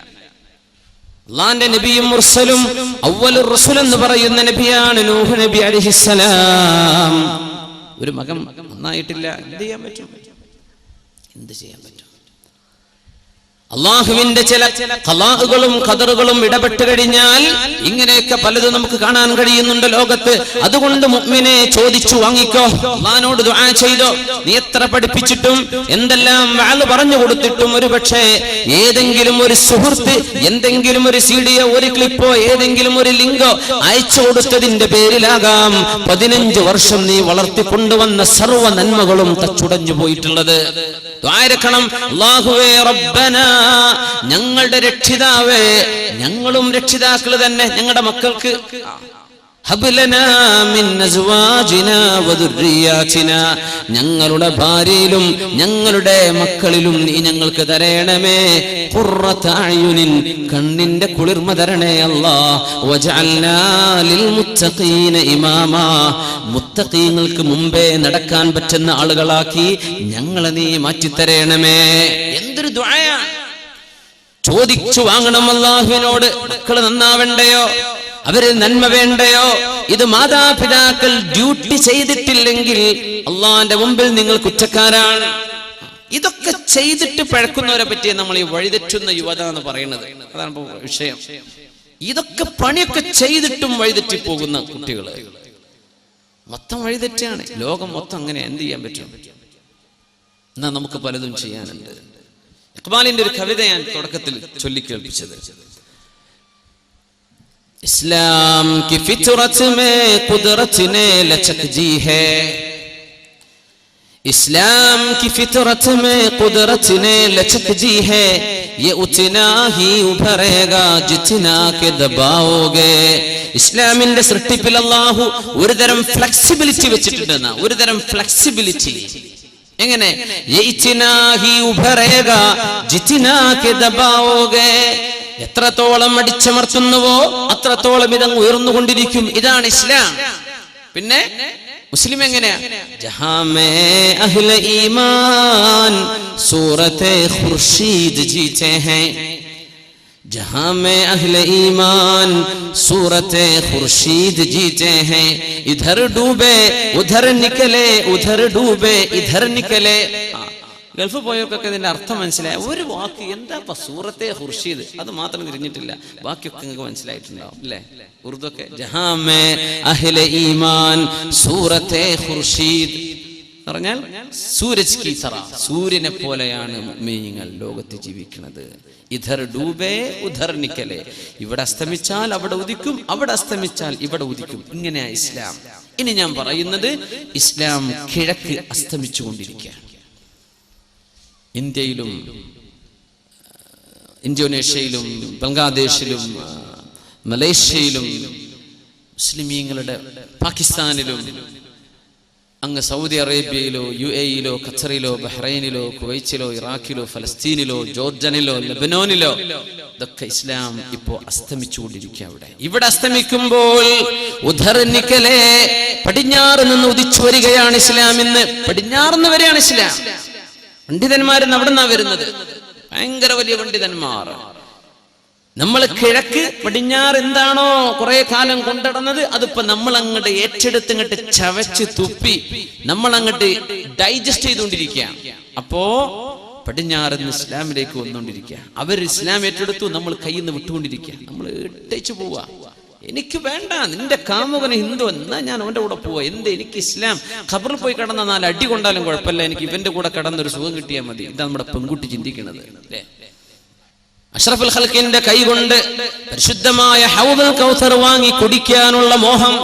അള്ളാന്റെ നബിയും മുർസലും അവ്വലുർ റസൂൽ എന്ന് പറയുന്ന നബിയാണ് നൂഹ് നബി അലൈഹിസ്സലാം. ഒരു മകൻ നന്നായിട്ടില്ല, എന്ത് ചെയ്യാൻ പറ്റും? എന്ത് ചെയ്യാൻ പറ്റും? അള്ളാഹുവിന്റെ ചില ഖലാഉകളും ഖദറുകളും ഇടപെട്ട് കഴിഞ്ഞാൽ ഇങ്ങനെയൊക്കെ പലതും നമുക്ക് കാണാൻ കഴിയുന്നുണ്ട് ലോകത്ത്. അതുകൊണ്ട് മുഅ്മിനെ ചോദിച്ചു വാങ്ങിക്കോ, അള്ളാഹിനോട് ദുആ ചെയ്തോ. നീ എത്ര പഠിപ്പിച്ചിട്ടും എന്തെല്ലാം വഅൽ പറഞ്ഞു കൊടുത്തിട്ടും ഒരുപക്ഷേ ഏതെങ്കിലും ഒരു സുഹൃത്ത് എന്തെങ്കിലും ഒരു സീഡിയോ ഒരു ക്ലിപ്പോ ഏതെങ്കിലും ഒരു ലിങ്കോ അയച്ചു കൊടുത്തതിന്റെ പേരിലാകാം 15 വർഷം നീ വളർത്തിക്കൊണ്ടുവന്ന സർവ്വ നന്മകളും തച്ചുടഞ്ഞു പോയിട്ടുള്ളത്. ദ്വാരക്കണം, അല്ലാഹുവേ റബ്ബനാ, ഞങ്ങളുടെ രക്ഷിതാവേ, ഞങ്ങളും രക്ഷിതാക്കൾ തന്നെ ഞങ്ങളുടെ മക്കൾക്ക് ഹബ്ലനാ മിൻ അസ്വാജിനാ വദുർരിയാതിനാ, ഞങ്ങളുടെ ഭാര്യയിലും ഞങ്ങളുടെ മക്കളിലും നീ ഞങ്ങൾക്ക് തരണമേ ഖുർറത അയുനിൻ, കണ്ണിന്റെ കുളിർമ തരണേ അല്ലാഹ്. വജഅൽനാ ലിൽ മുത്തഖീന ഇമാമാ, മുത്തഖീങ്ങൾക്ക് മുമ്പേ നടക്കാൻ പറ്റുന്ന ആളുകളാക്കി ഞങ്ങളെ നീ മാറ്റിത്തരണമേ. എന്തൊരു ദുആയാണ്! ചോദിച്ചു വാങ്ങണം അല്ലാഹുവിനോട്. മക്കള് നന്നാവണ്ടയോ, അവര് നന്മ വേണ്ടയോ? ഇത് മാതാപിതാക്കൾ ഡ്യൂട്ടി ചെയ്തിട്ടില്ലെങ്കിൽ അള്ളാന്റെ മുമ്പിൽ നിങ്ങൾ കുറ്റക്കാരാണ്. ഇതൊക്കെ ചെയ്തിട്ട് പഴക്കുന്നവരെ പറ്റി നമ്മൾ ഈ വഴിതെറ്റുന്ന യുവത എന്ന് പറയുന്നത്. അതാണ് ഇപ്പൊ വിഷയം. ഇതൊക്കെ പണിയൊക്കെ ചെയ്തിട്ടും വഴിതെറ്റി പോകുന്ന കുട്ടികള് മൊത്തം വഴിതെറ്റാണ്. ലോകം മൊത്തം അങ്ങനെ. എന്ത് ചെയ്യാൻ പറ്റും? എന്നാ നമുക്ക് പലതും ചെയ്യാനുണ്ട്. ഇഖ്ബാലിന്റെ ഒരു കവിത ഞാൻ തുടക്കത്തിൽ ചൊല്ലിക്കേൾപ്പിച്ചത്, इस्लाम की फितरत में कुदरत ने लचक जी है, इस्लाम की फितरत में कुदरत ने लचक जी है, ये उतना ही उभरेगा जितना के दबाओगे. ഇസ്ലാമിന്റെ സൃഷ്ടിപ്പിൽ അല്ലാഹു ഒരുതരം ഫ്ലെക്സിബിലിറ്റി വെച്ചിട്ടുണ്ട്. ഒരുതരം ഫ്ലെക്സിബിലിറ്റി. എങ്ങനെ? ये इतना ही उभरेगा जितना के दबाओगे, എത്രത്തോളം അടിച്ചമർത്തുന്നുവോ അത്രത്തോളം ഇതങ്ങ് ഉയർന്നുകൊണ്ടിരിക്കും. ഇതാണ് ഇസ്ലാം. പിന്നെ മുസ്ലിം എങ്ങനെയാ? ജഹാമേ അഹ്ലെ ഈമാൻ സൂറത്തെ ഖുർശീദ് ജീത്തെ ഹൈ, जहां में अहले ईमान सूरते खुर्शीद जीते हैं, इधर डूबे उधर निकले उधर डूबे इधर निकले. ഗൾഫ് പോയവർക്കൊക്കെ ഇതിന്റെ അർത്ഥം മനസ്സിലായ ഒരു വാക്ക് എന്താ സൂറത്തെ ഖുർശീദ്, അത് മാത്രം തിരിഞ്ഞിട്ടില്ല, ബാക്കിയൊക്കെ നിങ്ങൾക്ക് മനസ്സിലായിട്ടുണ്ടാവും അല്ലേ? ഉറുദു ഒക്കെ ജഹാമേ അഹ്ലെ ഈമാൻ സൂറത്തെ ഖുർശീദ് പറഞ്ഞാൽ സൂരജ് കി തറ, സൂര്യനെ പോലെയാണ് മുഅ്മിനീങ്ങൾ ലോകത്ത് ജീവിക്കുന്നത്. ഇധർ ഡൂബേ ഉധർ നിക്കലേ, ഇവിടെ അസ്തമിച്ചാൽ അവിടെ ഉദിക്കും, അവിടെ അസ്തമിച്ചാൽ ഇവിടെ ഉദിക്കും. ഇങ്ങനെയാ ഇസ്ലാം. ഇനി ഞാൻ പറയുന്നത്, ഇസ്ലാം കിഴക്ക് അസ്തമിച്ചുകൊണ്ടിരിക്കുകയാണ്. ഇന്ത്യയിലും ഇന്തോനേഷ്യയിലും ബംഗ്ലാദേശിലും മലേഷ്യയിലും മുസ്ലിമീങ്ങളുടെ പാകിസ്ഥാനിലും അങ്ങ് സൗദി അറേബ്യയിലോ UAE-യിലോ ഖത്തറിലോ ബഹ്റൈനിലോ കുവൈറ്റിലോ ഇറാഖിലോ ഫലസ്തീനിലോ ജോർഡനിലോ ലെബനോനിലോ ഇതൊക്കെ ഇസ്ലാം ഇപ്പോ അസ്തമിച്ചുകൊണ്ടിരിക്കുക. ഇവിടെ അസ്തമിക്കുമ്പോൾ ഉധർ നിക്കലേ, പടിഞ്ഞാറ് നിന്ന് ഉദിച്ചു വരികയാണ് ഇസ്ലാം. ഇന്ന് പടിഞ്ഞാറുന്ന് വരെയാണ് ഇസ്ലാം. പണ്ഡിതന്മാരെന്ന് അവിടെ നിന്നാ വരുന്നത്, ഭയങ്കര വലിയ പണ്ഡിതന്മാർ. നമ്മൾ കിഴക്ക് പടിഞ്ഞാറ് എന്താണോ കുറെ കാലം കൊണ്ടിടുന്നത്, അതിപ്പോ നമ്മൾ അങ്ങോട്ട് ഏറ്റെടുത്ത് ഇങ്ങോട്ട് ചവച്ച് തുപ്പി നമ്മൾ അങ്ങോട്ട് ഡൈജസ്റ്റ് ചെയ്തുകൊണ്ടിരിക്കുക. അപ്പോ പടിഞ്ഞാറിന്ന് ഇസ്ലാമിലേക്ക് വന്നുകൊണ്ടിരിക്കുക. അവർ ഇസ്ലാം ഏറ്റെടുത്തു, നമ്മൾ കയ്യിൽ നിന്ന് വിട്ടുകൊണ്ടിരിക്കുക. നമ്മൾ ഇട്ടേച്ചു പോവാ. എനിക്ക് വേണ്ട, നിന്റെ കാമുകന് ഹിന്ദു, എന്നാ ഞാൻ അവന്റെ കൂടെ പോവാ. എന്ത് എനിക്ക് ഇസ്ലാം? ഖബറിൽ പോയി കിടന്ന 4 അടി കൊണ്ടാലും കുഴപ്പമില്ല, എനിക്ക് ഇവന്റെ കൂടെ കിടന്നൊരു സുഖം കിട്ടിയാൽ മതി. ഇതാ നമ്മുടെ പെൺകുട്ടി ചിന്തിക്കുന്നത് അല്ലേ? അഷ്റഫുൽ ഖൽഖിന്റെ കൈ കൊണ്ട് പരിശുദ്ധമായ ഹൗദുൽ കൗസർ വാങ്ങി കുടിക്കാനുള്ള മോഹം.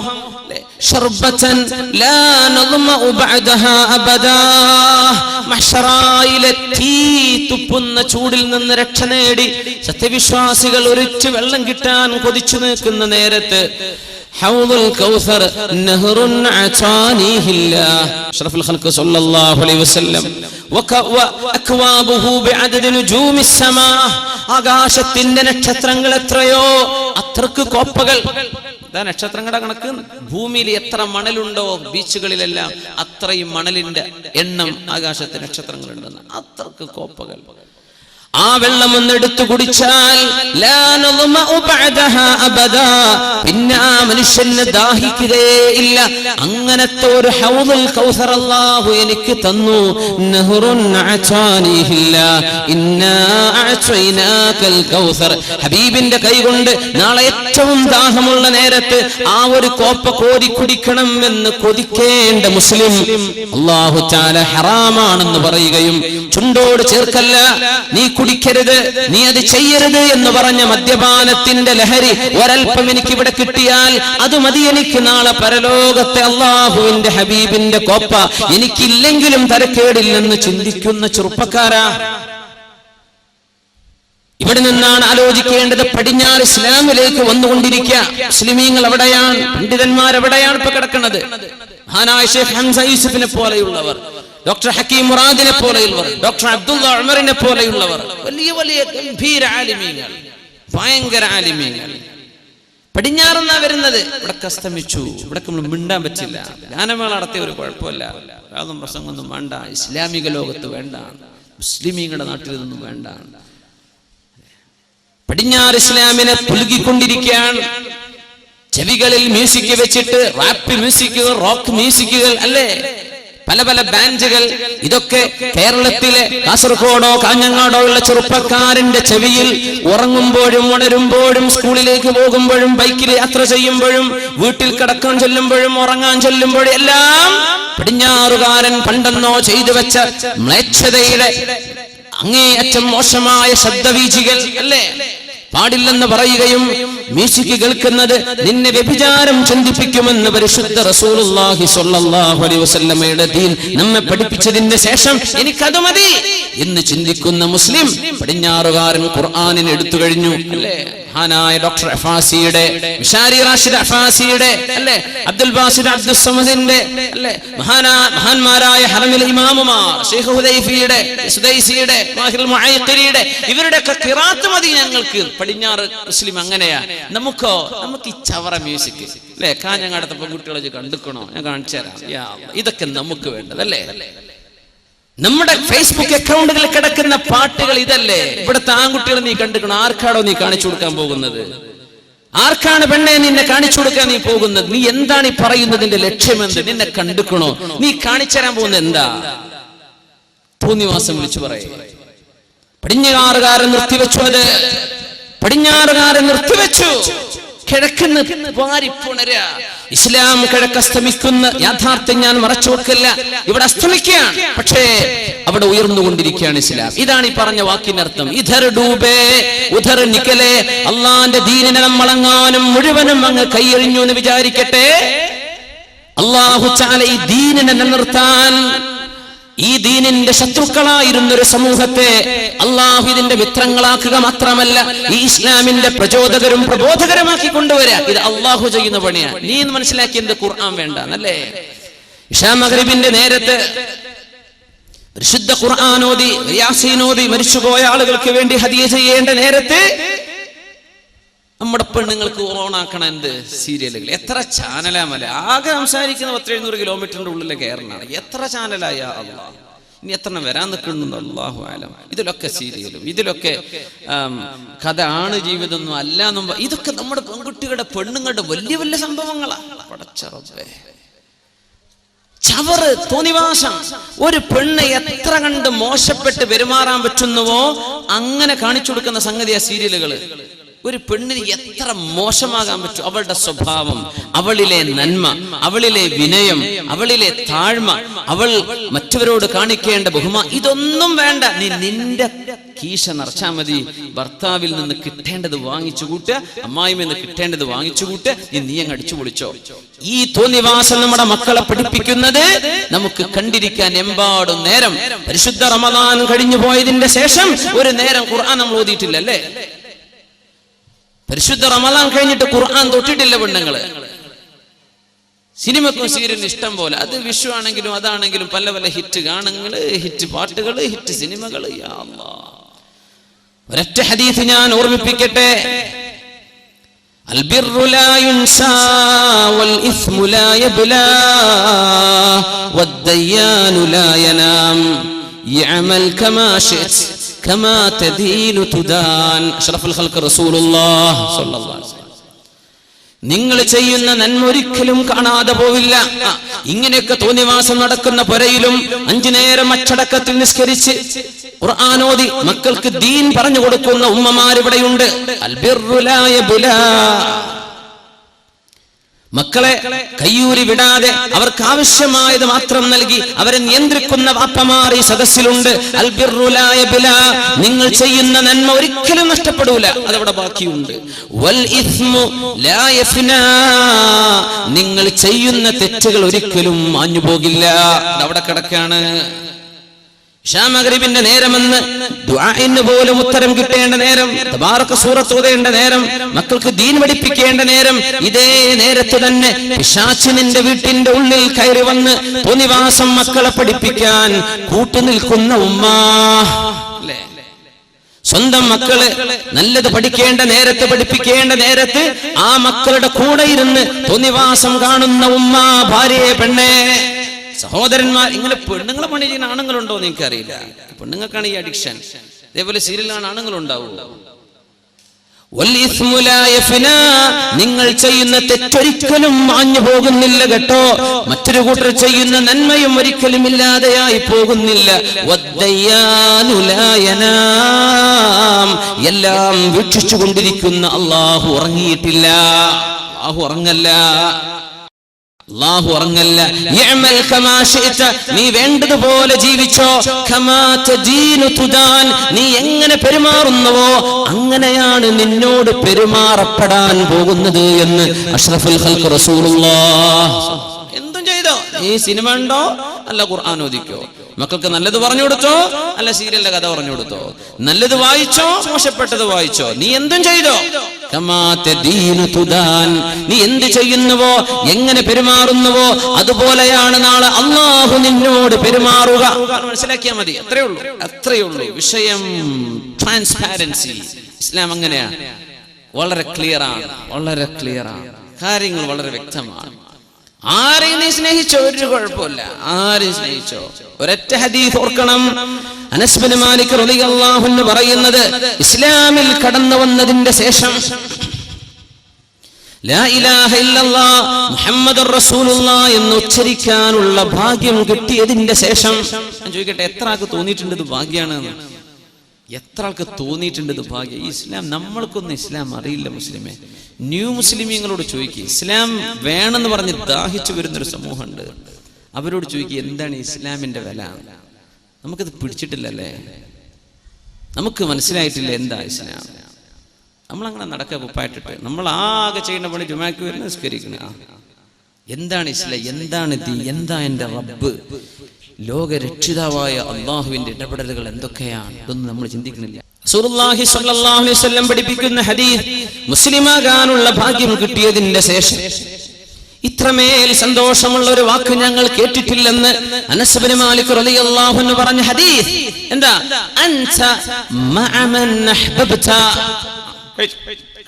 ശർബതൻ ലാ നദ്മഉ ബഅദഹാ അബദാ, മഹ്ശറായിലെ തീ തുപ്പുന്ന ചൂടിൽ നിന്ന് രക്ഷ നേടി സത്യവിശ്വാസികൾ ഒരിറ്റു വെള്ളം കിട്ടാൻ കൊതിച്ചു നിൽക്കുന്ന നേരത്ത് ഹൗദുൽ കൗസർ നഹറുൻ അതാനിഹില്ലാ അഷ്റഫുൽ ഖൽഖ് സല്ലല്ലാഹു അലൈഹി വസല്ലം വഅക്വാബുഹു ബിഅദദി നുജൂമിസ് സമാ, ആകാശത്തിന്റെ നക്ഷത്രങ്ങൾ എത്രയോ അത്രക്ക് കോപ്പകൾ. നക്ഷത്രങ്ങളുടെ കണക്ക് ഭൂമിയിൽ എത്ര മണലുണ്ടോ ബീച്ചുകളിലെല്ലാം അത്രയും മണലിന്റെ എണ്ണം ആകാശത്തെ നക്ഷത്രങ്ങളുണ്ടെന്ന്, അത്രക്ക് കോപ്പകൾ. ആ വെള്ളം ഒന്നെടുത്തു കുടിച്ചാൽ ലാ നദ്മഉ ബഅദഹാ അബദാ, പിന്നെ ആ മനുഷ്യന് ദാഹിക്കുകയേ ഇല്ല. അങ്ങനത്തെ ഒരു ഹൗദുൽ കൗസർ അല്ലാഹു എനിക്ക് തന്നു. നഹറുൻ അഅതാനിഹില്ലാ ഇന്നാ അഅതൈനാകൽ കൗസർ. ഹബീബിന്റെ കൈകൊണ്ട് നാളെ ഏറ്റവും ദാഹമുള്ള നേരത്ത് ആ ഒരു കോപ്പ കോരി കുടിക്കണം എന്ന് കൊതിക്കേണ്ട മുസ്ലിം അല്ലാഹു തആല ഹറാമാണെന്ന് പറയുകയും ചുണ്ടോട് ചേർക്കല്ല, നീ കുടിക്കരുത്, നീ അത് ചെയ്യരുത് എന്ന് പറഞ്ഞ മദ്യപാനത്തിന്റെ ലഹരി ഒരൽപ്പം എനിക്ക് ഇവിടെ കിട്ടിയാൽ അത് മതി എനിക്ക് നാളെ പരലോകത്തെ അല്ലാഹുവിന്റെ ഹബീബിന്റെ കോപ്പ, എനിക്കില്ലെങ്കിലും തരക്കേടില്ലെന്ന് ചിന്തിക്കുന്ന ചെറുപ്പക്കാരാ. ഇവിടെ നിന്നാണ് ആലോചിക്കേണ്ടത്. പടിഞ്ഞാറ് ഇസ്ലാമിലേക്ക് വന്നുകൊണ്ടിരിക്കുക. മുസ്ലിമീങ്ങൾ എവിടെയാണ്? പണ്ഡിതന്മാരെവിടെയാണ് ഇപ്പൊ കിടക്കുന്നത്? മഹാനായ ഷെയ്ഖ് ഹംസ യൂസുഫിനെ പോലെയുള്ളവർ, ഡോക്ടർ ഹക്കീം മുറാദിനെ പോലെയുള്ളവർ, ഡോക്ടർ അബ്ദുള്ള ഉമറിനെ പോലെയുള്ളവർ, വലിയ വലിയ ഗംഭീര ആലിമീങ്ങൾ, ഭയങ്കര ആലിമീങ്ങൾ പടിഞ്ഞാറെന്നാ വരുന്നത്. ഇവിടെ അസ്തമിച്ചു, ഇവിടെ നമ്മൾ മിണ്ടാൻ പറ്റില്ല. ഗാനമേള നടത്തിയ ഒരു കുഴപ്പമില്ല, യാതൊന്നും പ്രസംഗമൊന്നും വേണ്ട, ഇസ്ലാമിക ലോകത്ത് വേണ്ട, മുസ്ലിമീങ്ങളുടെ നാട്ടിൽ നിന്നും വേണ്ട. പടിഞ്ഞാറ് ഇസ്ലാമിനെ പുലുകിക്കൊണ്ടിരിക്കുകയാണ്. ചെവികളിൽ മ്യൂസിക് വെച്ചിട്ട് റാപ്പ് മ്യൂസിക്കുകൾ, റോക്ക് മ്യൂസിക്കുകൾ, അല്ലേ, പല പല ബാൻഡുകൾ. ഇതൊക്കെ കേരളത്തിലെ കാസർഗോഡോ കാഞ്ഞങ്ങാടോ ഉള്ള ചെറുപ്പക്കാരന്റെ ചെവിയിൽ ഉറങ്ങുമ്പോഴും ഉണരുമ്പോഴും സ്കൂളിലേക്ക് പോകുമ്പോഴും ബൈക്കിൽ യാത്ര ചെയ്യുമ്പോഴും വീട്ടിൽ കിടക്കാൻ ചൊല്ലുമ്പോഴും ഉറങ്ങാൻ ചൊല്ലുമ്പോഴും എല്ലാം പടിഞ്ഞാറുകാരൻ പണ്ടെന്നോ ചെയ്തു വെച്ച മ്ലേച്ഛതയുടെ അങ്ങേയറ്റം മോശമായ ശബ്ദവീചികൾ, അല്ലേ, പാടില്ലെന്ന് പറയുകയും മ്യൂസിക് കേൾക്കുന്നത് നിന്നെ വ്യഭിചാരം ചിന്തിപ്പിക്കുമെന്ന് പരിശുദ്ധ റസൂലുള്ളാഹി സ്വല്ലല്ലാഹു അലൈഹി വസല്ലമയുടെ ദീൻ നമ്മെ പഠിപ്പിച്ചതിന് ശേഷം എനിക്കത് മതി എന്ന് ചിന്തിക്കുന്ന മുസ്ലിം പടിഞ്ഞാറുകാരൻ ഖുർആനിനെ എടുത്തു കഴിഞ്ഞു, അല്ലേ. മഹാനായ ഡോക്ടർ അഫാസിയുടെ, മിഷാരി റാഷിദ് അഫാസിയുടെ, അല്ലേ, അബ്ദുൽ ബാസിദ് അബ്ദുൽ സമദിന്റെ, അല്ലേ, മഹാന്മാരായ ഹറമിലെ ഇമാമുമാർ, ശൈഖ് ഹുദൈഫിയുടെ, സുദൈസിയുടെ, മാഹിറുൽ മുഅയ്ഖിരിയുടെ, ഇവരുടെ ഒക്കെ ഖിറാത്ത് മതി ഞങ്ങൾക്ക്. പടിഞ്ഞാറ് മുസ്ലിം അങ്ങനെയാ. നമുക്ക് ഈ ചവറ മ്യൂസിക്, അല്ലേ, കാഞ്ഞങ്ങാടത്തെ പെൺകുട്ടികളെ കണ്ടുക്കണോ? ഞാൻ കാണിച്ചു തരാം. ഇതൊക്കെ നമുക്ക് വേണ്ടതല്ലേ. നമ്മുടെ ഫേസ്ബുക്ക് അക്കൗണ്ടുകളിൽ കിടക്കുന്ന പാട്ടുകൾ ഇതല്ലേ. ഇവിടുത്തെ ആൺകുട്ടികൾ നീ കണ്ടുക്കണോ? ആർക്കാടോ നീ കാണിച്ചു കൊടുക്കാൻ പോകുന്നത്? ആർക്കാണ് പെണ്ണെ നിന്നെ കാണിച്ചു കൊടുക്കാൻ നീ പോകുന്നത്? നീ എന്താണ് ഈ പറയുന്നതിന്റെ ലക്ഷ്യമെന്ത്? നിന്നെ കണ്ടുക്കണോ? നീ കാണിച്ചു തരാൻ പോകുന്നത് എന്താ? തോന്നിവാസം വിളിച്ചു പറയും. പടിഞ്ഞാറുകാരൻ നിർത്തിവെച്ചു, അത് പടിഞ്ഞാറുകാരൻ നിർത്തിവെച്ചു. കിഴക്കുന്ന വാരിപ്പുണരുക. ഇസ്ലാം കിഴക്കസ്തമിക്കുന്ന യാഥാർത്ഥ്യം ഞാൻ മറച്ചു വെക്കില്ല. ഇവിടെ അസ്തമിക്കുകയാണ്, പക്ഷേ അവിടെ ഉയർന്നുകൊണ്ടിരിക്കുകയാണ് ഇസ്ലാം. ഇതാണ് ഈ പറഞ്ഞ വാക്കിനർത്ഥം. ഇധർ ഡൂബേ ഉധർ നിക്കലേ. അള്ളാന്റെ ദീനിനെ നമ്മളെങ്ങാനും മുഴുവനും അങ്ങ് കൈയെറിഞ്ഞു എന്ന് വിചാരിക്കട്ടെ. അള്ളാഹു തആല ഈ ദീനിനെ നിലനിർത്താൻ, ഈ ദീനിന്റെ ശത്രുക്കളായിരുന്ന ഒരു സമൂഹത്തെ അള്ളാഹു ഇതിന്റെ മിത്രങ്ങളാക്കുക മാത്രമല്ല, ഈ ഇസ്ലാമിന്റെ പ്രചോദകരും പ്രബോധകരുമാക്കി കൊണ്ടുവരിക. ഇത് അള്ളാഹു ചെയ്യുന്ന പണിയാണ്. നീ എന്ന് മനസ്സിലാക്കിയത് ഖുർആൻ വേണ്ട എന്നല്ലേ. ഇശാ മഗ്രിബിന്റെ നേരത്ത് പരിശുദ്ധ ഖുർആൻ ഓതി, യാസീൻ ഓതി മരിച്ചുപോയ ആളുകൾക്ക് വേണ്ടി ഹദിയ ചെയ്യേണ്ട നേരത്ത് നമ്മുടെ പെണ്ണുങ്ങൾക്ക് ഓണാക്കണ എന്ത് സീരിയലുകൾ, എത്ര ചാനലാമല്ല. ആകെ സംസാരിക്കുന്ന 700 കിലോമീറ്ററിന്റെ ഉള്ളിലെ കേരളമാണ്. എത്ര ചാനലായ അള്ളാഹ്, ഇനി എത്ര വരാൻ നിൽക്കുന്നുണ്ട് അല്ലാഹു ആലം. ഇതിലൊക്കെ സീരിയലും, ഇതിലൊക്കെ കഥ ആണ്, ജീവിതമൊന്നും അല്ല എന്നും. ഇതൊക്കെ നമ്മുടെ പെൺകുട്ടികളുടെ പെണ്ണുങ്ങളുടെ വലിയ വലിയ സംഭവങ്ങളാണ്. പടച്ചറബേ, ചവറ്, തോന്നിവാസം. ഒരു പെണ്ണ് എത്ര കണ്ട് മോശപ്പെട്ട് പെരുമാറാൻ പറ്റുന്നുവോ അങ്ങനെ കാണിച്ചു കൊടുക്കുന്ന സംഗതിയാ സീരിയലുകള്. ഒരു പെണ്ണിന് എത്ര മോശമാകാൻ പറ്റും? അവളുടെ സ്വഭാവം, അവളിലെ നന്മ, അവളിലെ വിനയം, അവളിലെ താഴ്മ, അവൾ മറ്റവരോട് കാണിക്കേണ്ട ബഹുമാനം, ഇതൊന്നും വേണ്ട. നീ നിന്റെ കീശ നിറച്ചാൽ മതി. ഭർത്താവിൽ നിന്ന് കിട്ടേണ്ടത് വാങ്ങിച്ചു കൂട്ടുക, അമ്മായിയിൽ നിന്ന് കിട്ടേണ്ടത് വാങ്ങിച്ചു കൂട്ടുക. നീ അങ്ങ് അടിച്ചു പൊളിച്ചോ. ഈ തോന്നിവാസം നമ്മുടെ മക്കളെ പഠിപ്പിക്കുന്നത് നമുക്ക് കണ്ടിരിക്കാൻ എമ്പാടും നേരം. പരിശുദ്ധ റമദാൻ കഴിഞ്ഞു പോയതിന്റെ ശേഷം ഒരു നേരം ഖുർആൻ നമ്മൾ ഓതിയിട്ടില്ല, അല്ലേ? പരിശുദ്ധ റമദാൻ കഴിഞ്ഞിട്ട് ഖുർആൻ തൊട്ടിട്ടില്ല പെണ്ണുങ്ങള്. സിനിമക്കും സീരിയലിനും ഇഷ്ടം പോലെ. അത് വിഷു ആണെങ്കിലും അതാണെങ്കിലും പല പല ഹിറ്റ് ഗാനങ്ങള്, ഹിറ്റ് പാട്ടുകള്, ഹിറ്റ് സിനിമകള്. യാ അല്ലാഹ്, ഒരൊറ്റ ഹദീസ് ഞാൻ ഓർമ്മിപ്പിക്കട്ടെ. അൽബിറു ലാ യുൻസാ വൽ ഇസ്മു ലാ യബ്ലാ വദ്ദയ്യാനു ലാ യനാം യഅമൽ കമാ ശിഅത് കമാ തദീനു തുദാൻ. അഷ്റഫുൽ ഖൽഖ് റസൂലുള്ളാഹി സ്വല്ലല്ലാഹു അലൈഹി വസല്ലം. നിങ്ങൾ ചെയ്യുന്ന നന്മ ഒരിക്കലും കാണാതെ പോവില്ല. ഇങ്ങനെയൊക്കെ തോന്നിവാസം നടക്കുന്ന പുരയിലും 5 നേരം അച്ചടക്കത്തിൽ നിസ്കരിച്ച് ഖുർആൻ ഓതി മക്കൾക്ക് ദീൻ പറഞ്ഞു കൊടുക്കുന്ന ഉമ്മമാരിവിടെയുണ്ട്. അൽബിറു ലാ യബ്ലാ. മക്കളെ കയ്യൂരി വിടാതെ അവർക്ക് ആവശ്യമായത് മാത്രം നൽകി അവരെ നിയന്ത്രിക്കുന്ന വാപ്പമാർ ഈ സദസ്സിലുണ്ട്. അൽബിറു ലാ യബ്ലാ. നിങ്ങൾ ചെയ്യുന്ന നന്മ ഒരിക്കലും നഷ്ടപ്പെടൂല, അതവിടെ ബാക്കിയുണ്ട്. വൽ ഇസ്മു ലാ യഫ്നാ. നിങ്ങൾ ചെയ്യുന്ന തെറ്റുകൾ ഒരിക്കലും മാഞ്ഞു പോകില്ല, അതവിടെ കിടക്കാണ്. മഗ്രിബിന്റെ നേരമെന്ന് ദുആഇന് പോലും ഉത്തരം കിട്ടേണ്ട നേരം, തബാറക സൂറത്ത് ഓതേണ്ട നേരം, മക്കൾക്ക് ദീൻ പഠിപ്പിക്കേണ്ട നേരം, ഇതേ നേരത്ത് തന്നെ പിശാച് നിന്റെ വീട്ടിന്റെ ഉള്ളിൽ കയറി വന്ന് തോന്നിവാസം മക്കളെ പഠിപ്പിക്കാൻ കൂട്ടുനിൽക്കുന്ന ഉമ്മ. സ്വന്തം മക്കള് നല്ലത് പഠിക്കേണ്ട നേരത്ത് പഠിപ്പിക്കേണ്ട നേരത്ത് ആ മക്കളുടെ കൂടെ ഇരുന്ന് തോന്നിവാസം കാണുന്ന ഉമ്മ, ഭാര്യയെ, പെണ്ണെ, സഹോദരന്മാർ. ഇങ്ങനെ പെണ്ണുങ്ങളെ പണി ചെയ്യുന്ന ആണുങ്ങളുണ്ടോ എന്ന് എനിക്കറിയില്ല. പെണ്ണുങ്ങൾക്കാണ് ഈ അഡിക്ഷൻ. ഇതേപോലെ സീരിയലാണ് ആണുങ്ങളുണ്ടാവും. നിങ്ങൾ ചെയ്യുന്ന തെറ്റൊരിക്കലും മാഞ്ഞു പോകുന്നില്ല കേട്ടോ. മറ്റൊരു കൂട്ടർ ചെയ്യുന്ന നന്മയും ഒരിക്കലും ഇല്ലാതെയായി പോകുന്നില്ല. എല്ലാം വീക്ഷിച്ചു കൊണ്ടിരിക്കുന്ന അള്ളാഹു ഉറങ്ങിയിട്ടില്ല. അള്ളാഹു ഉറങ്ങല്ല, അല്ലാഹു ഉറങ്ങല്ല. യഅമൽ കമാ ശിഅത. നീ വേണ്ടതുപോലെ ജീവിച്ചോ. കമാ തദീനു തുദാൻ. നീ എങ്ങനെ പെരുമാറുന്നുവോ അങ്ങനെയാണ് നിന്നോട് പെരുമാറപ്പെടാൻ പോകുന്നത് എന്ന് അഷ്റഫുൽ ഖൽഖ് റസൂലുള്ളാഹി. എന്തും ചെയ്തോ, നീ സിനിമ ഉണ്ടോ അല്ല ഖുർആൻ ഓദിക്കോ, മക്കൾക്ക് നല്ലത് പറഞ്ഞു കൊടുത്തോ അല്ല സീരിയലിന്റെ കഥ പറഞ്ഞു കൊടുത്തോ, നല്ലത് വായിച്ചോ മോശപ്പെട്ടത് വായിച്ചോ, നീ എന്തും ചെയ്തോ. കമാ തദീനു തുദാൻ. നീ എന്ത് ചെയ്യുന്നുവോ എങ്ങനെ പെരുമാറുന്നുവോ അതുപോലെയാണ് നാളെ അല്ലാഹു നിന്നോട് പെരുമാറുക. മനസ്സിലാക്കിയാൽ മതി, അത്രയേ ഉള്ളൂ വിഷയം. ട്രാൻസ്പാരൻസി. ഇസ്ലാം അങ്ങനെയാണ്, വളരെ ക്ലിയർ ആണ്, കാര്യങ്ങൾ വളരെ വ്യക്തമാണ്. ആരെയും നീ സ്നേഹിച്ചോ ഒരു കുഴപ്പമില്ല, ആരെയും സ്നേഹിച്ചോ. ഒരൊറ്റ ഹദീസ് ഓർക്കണം. അനസ് ബിൻ മാലിക് റളിയല്ലാഹു അൻഹു പറയുന്നത്, ഇസ്ലാമിൽ കടന്നു വന്നതിന്റെ ശേഷം ലാ ഇലാഹ ഇല്ലല്ലാഹ് മുഹമ്മദുർ റസൂലുള്ളാഹ് എന്ന് ഉച്ചരിക്കാനുള്ള ഭാഗ്യം കിട്ടിയതിന്റെ ശേഷം, ഞാൻ ചോദിക്കട്ടെ, എത്ര ആൾക്ക് തോന്നിയിട്ടുണ്ട് ഇത് ഭാഗ്യമാണ്? എത്ര ആൾക്ക് തോന്നിയിട്ടുണ്ട് ഇത് ഭാഗ്യം? ഈ ഇസ്ലാം, നമ്മൾക്കൊന്നും ഇസ്ലാം അറിയില്ല മുസ്ലിമേ. ന്യൂ മുസ്ലിമീങ്ങളോട് ചോദിക്കുക, ഇസ്ലാം വേണമെന്ന് പറഞ്ഞ് ദാഹിച്ചു വരുന്നൊരു സമൂഹമുണ്ട്, അവരോട് ചോദിക്കുക എന്താണ് ഇസ്ലാമിന്റെ വില. നമുക്കത് പിടിച്ചിട്ടില്ലല്ലേ, നമുക്ക് മനസ്സിലായിട്ടില്ല എന്താ ഇസ്ലാം. നമ്മളങ്ങനെ നടക്കുക കുപ്പായിട്ടിട്ട്, നമ്മൾ ആകെ ചെയ്യുന്ന പണി ജുമാക്ക് വരുന്ന നിസ്കരിക്കണ. എന്താണ് ഇസ്ലാം, എന്താണ് ദീൻ, എന്താ എൻ്റെ റബ്ബ്, ലോകരക്ഷിതാവായ അള്ളാഹുവിന്റെ ഇടപെടലുകൾ എന്തൊക്കെയാണ്, ഇതൊന്നും നമ്മൾ ചിന്തിക്കുന്നില്ല. റസൂലുള്ളാഹി സ്വല്ലല്ലാഹു അലൈഹി വസല്ലം പഠിപ്പിക്കുന്ന ഹദീസ്, മുസ്ലിമാകാനുള്ള ഭാഗ്യം കിട്ടിയതിന്റെ ശേഷം ഇത്രമേൽ സന്തോഷമുള്ള ഒരു വാക്ക് ഞങ്ങൾ കേട്ടിട്ടില്ലെന്ന് അനസ് ബിൻ മാലിക് റളിയല്ലാഹു അൻഹു പറഞ്ഞ ഹദീസ്. എന്താ? അൻത മഅ മൻ അഹ്ബബ്ത.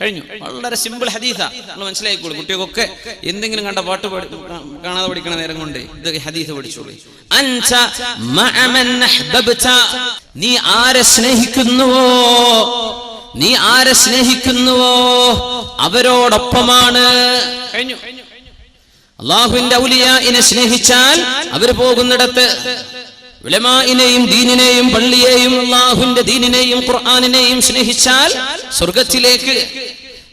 കഴിഞ്ഞു. വളരെ സിമ്പിൾ ഹദീസാ, നമ്മൾ മനസ്സിലായിക്കോളൂ. കുട്ടികൾക്കൊക്കെ എന്തെങ്കിലും കണ്ട പാട്ട് കാണാതെ പഠിക്കണ നേരം കൊണ്ട് ഇത് ഹദീസ് പഠിച്ചോളൂ. അൻത മഅ മൻ അഹ്ബബ്ത. നീ ആരെ സ്നേഹിക്കുന്നുവോ അവരോടൊപ്പമാണ്. കഴിഞ്ഞു. അല്ലാഹുവിന്റെ ഔലിയാഇനെ സ്നേഹിച്ചാൽ അവർ പോകുന്നിടത്ത്, ഉലമാഇനെയും ദീനിനെയും പള്ളിയെയും അല്ലാഹുവിന്റെ ദീനിനെയും ഖുർആനിനെയും സ്നേഹിച്ചാൽ സ്വർഗ്ഗത്തിലേക്ക്,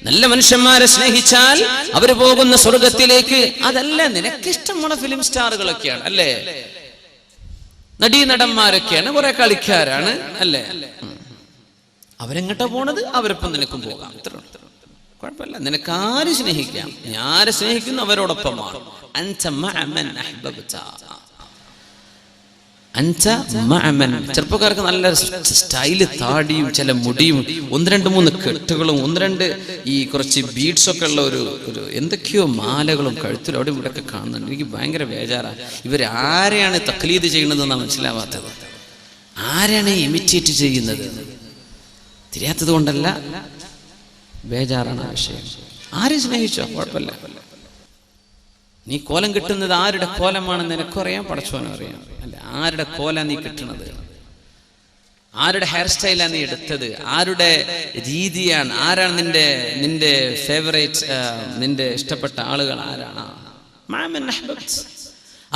നല്ല മനുഷ്യന്മാരെ സ്നേഹിച്ചാൽ അവർ പോകുന്ന സ്വർഗ്ഗത്തിലേക്ക്. അതല്ല നിനക്കിഷ്ടമുള്ള ഫിലിം സ്റ്റാറുകളൊക്കെയാണ് അല്ലേ, നടീനടന്മാരൊക്കെയാണ്, കുറെ കളിക്കാരാണ് അല്ലേ, അവരെങ്ങോട്ടാ പോണത്, അവരൊപ്പം നിനക്കും പോകാം. കുഴപ്പമില്ല, നിനക്ക് ആര് സ്നേഹിക്കാം, ആരെ സ്നേഹിക്കുന്നു അവരോടൊപ്പമാണ്. അൻത മഅ മൻ അഹ്ബബ്ത. അൻത മഅ മൻ. ചെറുപ്പക്കാർക്ക് നല്ല സ്റ്റൈല്, താടിയും ചില മുടിയും 1-2-3 കെട്ടുകളും 1-2 ഈ കുറച്ച് ബീഡ്സ് ഒക്കെ ഉള്ള ഒരു എന്തൊക്കെയോ മാലകളും കഴുത്തിലും അവിടെ ഇവിടെ ഒക്കെ കാണുന്നുണ്ട്. എനിക്ക് ഭയങ്കര ബേജാറാണ്. ഇവരാരെയാണ് തഖ്ലീദ് ചെയ്യുന്നതെന്നാണ് മനസ്സിലാവാത്തത്, ആരെയാണ് ഇമിറ്റേറ്റ് ചെയ്യുന്നത് തിരിയാത്തത് കൊണ്ടല്ല, ബേജാറാണ് ആ വിഷയം. ആരെ സ്നേഹിച്ചോ കുഴപ്പമില്ല. നീ കോലം കിട്ടുന്നത് ആരുടെ കോലമാണെന്ന് നിനക്കറിയാം, പടച്ചോനും അറിയാം അല്ലെ, ആരുടെ കോല നീ കിട്ടുന്നത്. ആരുടെ ഹെയർ സ്റ്റൈലാണ് നീ എടുത്തത്, ആരുടെ രീതിയാണ്, ആരാണ് നിന്റെ ഫേവറേറ്റ്, നിന്റെ ഇഷ്ടപ്പെട്ട ആളുകൾ ആരാണ്?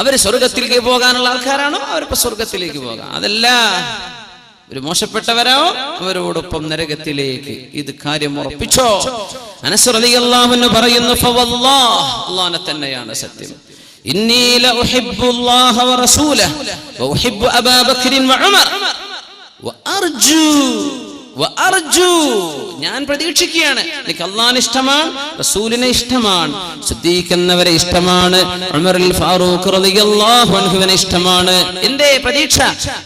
അവര് സ്വർഗത്തിലേക്ക് പോകാനുള്ള ആൾക്കാരാണോ? അവരിപ്പോ സ്വർഗത്തിലേക്ക് പോകാം. അതല്ല ഒരു മോശപ്പെട്ടവരോ അവരോടൊപ്പം നരകത്തിലേക്ക്. ഇത് കാര്യം ഉറപ്പിച്ചോ. അനസ് റളിയല്ലാഹു അൻഹു പറയുന്നു, ഫവല്ലാഹ്, അല്ലാഹുവിനെ തന്നെയാണ് സത്യം, ഇന്നി ലഉഹിബ്ബുല്ലാഹ വറസൂലഹു വഉഹിബ്ബു അബൂബക്കർ വഉമർ വഅർജു, ഞാൻ പ്രതീക്ഷിക്കുകയാണ്, എനിക്ക് അല്ലാഹുവിനെ ഇഷ്ടമാണ്, റസൂലിനെ ഇഷ്ടമാണ്, സിദ്ദീഖ് എന്നവരെ ഇഷ്ടമാണ്, ഉമറുൽ ഫാറൂഖ് റളിയല്ലാഹു അൻഹുവിനെ ഇഷ്ടമാണ്. എന്റെ പ്രതീക്ഷ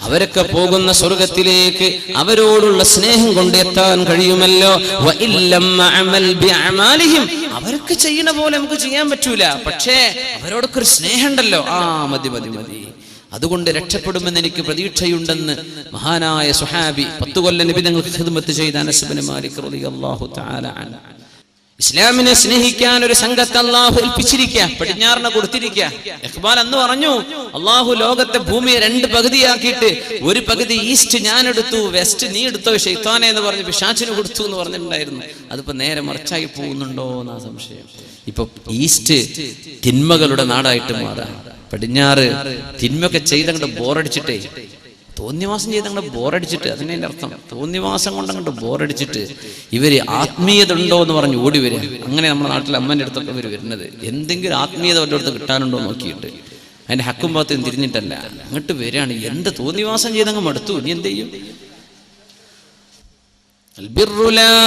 അവരൊക്കെ പോകുന്ന സ്വർഗത്തിലേക്ക് അവരോടുള്ള സ്നേഹം കൊണ്ട് എത്താൻ കഴിയുമല്ലോ. വഇല്ലം അഅമൽ ബിഅമാലിഹിം, അവർക്ക് ചെയ്യുന്ന പോലെ നമുക്ക് ചെയ്യാൻ പറ്റൂല, പക്ഷേ അവരോടൊക്കെ ഒരു സ്നേഹം ഉണ്ടല്ലോ, മതി മതി മതി, അതുകൊണ്ട് രക്ഷപ്പെടുമെന്ന് എനിക്ക് പ്രതീക്ഷയുണ്ടെന്ന് മഹാനായ സുഹാബി 10 കൊല്ലം നബി തങ്ങൾക്ക് ഖിദ്മത്ത് ചെയ്ത അനസ് ഇബ്നു മാലിക് റളിയല്ലാഹു തആല അൻഹു. ഇസ്ലാമിനെ സ്നേഹിക്കാൻ ഒരു സംഘത്തെ അല്ലാഹു ഏൽപ്പിച്ചിരിക്കുക, പടിഞ്ഞാറിനെ കൊടുത്തിരിക്കുക. ഇഖ്ബാൽ അന്ന് പറഞ്ഞു, അല്ലാഹു ലോകത്തെ ഭൂമിയെ 2 പകുതിയാക്കിയിട്ട് ഒരു പകുതി ഈസ്റ്റ് ഞാൻ എടുത്തു, വെസ്റ്റ് നീ എടുത്തോ ശൈത്താനെ എന്ന് പറഞ്ഞ് പിശാചിന് കൊടുത്തു എന്ന് പറഞ്ഞിട്ടുണ്ടായിരുന്നു. അതിപ്പോ നേരെ മറിച്ചായി പോകുന്നുണ്ടോ എന്നാ സംശയം. ഇപ്പൊ ഈസ്റ്റ് തിന്മകളുടെ നാടായിട്ട് മാറാം, പടിഞ്ഞാറ് തിന്മയൊക്കെ ചെയ്തങ്ങോട്ട് ബോറടിച്ചിട്ടേ, തോന്നിവാസം ചെയ്തങ്ങോട്ട് ബോറടിച്ചിട്ട്, അതിനെ അർത്ഥം തോന്നിവാസം കൊണ്ടങ്ങോട്ട് ബോറടിച്ചിട്ട് ഇവര് ആത്മീയത ഉണ്ടോ എന്ന് പറഞ്ഞ് ഓടി വരിക. അങ്ങനെ നമ്മുടെ നാട്ടിൽ അമ്മേൻ്റെ അടുത്തൊക്കെ ഇവർ വരുന്നത്, എന്തെങ്കിലും ആത്മീയത വല്ലയിടത്ത് കിട്ടാനുണ്ടോ നോക്കിയിട്ട്, അതിന്റെ ഹക്കും ഭാഗത്തും തിരിഞ്ഞിട്ടല്ല, അങ്ങോട്ട് വരികയാണ്. എന്ത് തോന്നിവാസം ചെയ്തങ്ങ് മടുത്തു, ഇനി എന്ത് ചെയ്യും? البر لا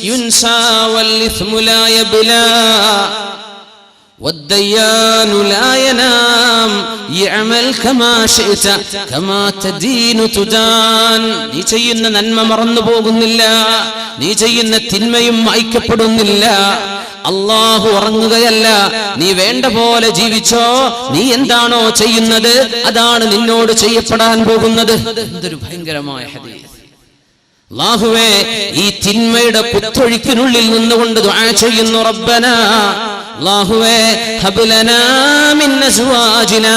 ينسى والإثم لا يبلى والديان لا ينام يعمل كما شئت كما تدين تدان. നീ ചെയ്യുന്ന നന്മ മറന്നു പോകുന്നില്ല, നീ ചെയ്യുന്ന തിന്മയും മായ്ക്കപ്പെടുന്നില്ല. അല്ലാഹു ഉറങ്ങുകയല്ല, നീ വേണ്ട പോലെ ജീവിച്ചോ, നീ എന്താണോ ചെയ്യുന്നത് അതാണ് നിന്നോട് ചെയ്യപ്പെടാൻ പോകുന്നത്. എന്തൊരു ഭയങ്കരമായ ഹദീസ്. അല്ലാഹുവേ, ഈ തിന്മയുടെ കുത്തൊഴുക്കിനുള്ളിൽ നിന്നുകൊണ്ട് ദുആ ചെയ്യുന്നു, റബ്ബനാ, അല്ലാഹുവേ, ഹബ് ലനാ മിൻ അസ്വാജിനാ,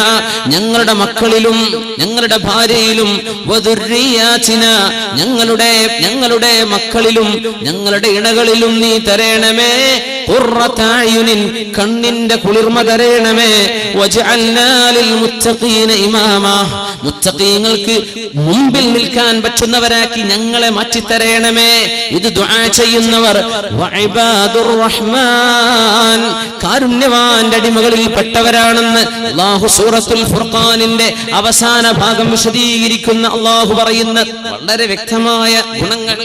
ഞങ്ങളുടെ മക്കളിലും ഞങ്ങളുടെ ഭാര്യയിലും, വദുർരിയാതിനാ, ഞങ്ങളുടെ മക്കളിലും ഞങ്ങളുടെ ഇണകളിലും നീ തരേണമേ, ഖുർറത അയുനിൻ, കണ്ണിന്റെ കുളിർമ തരേണമേ, വജഅൽനാ ലിൽ മുത്തഖീന ഇമാമാ, മുത്തഖീങ്ങൾക്ക് മുമ്പിൽ നിൽക്കാൻ പറ്റുന്നവരാക്കി ഞങ്ങളെ മാറ്റിത്തരേണമേ. ഇത് ദുആ ചെയ്യുന്നവർ വഇബാദുർ റഹ്മാൻ, കാരുണ്യവാന്റെ അടിമകളിൽ പെട്ടവരാണെന്ന് അല്ലാഹു സൂറത്തുൽ ഫുർഖാനിന്റെ അവസാന ഭാഗം വിശദീകരിക്കുന്ന അല്ലാഹു പറയുന്ന വളരെ വ്യക്തമായ ഗുണങ്ങൾ.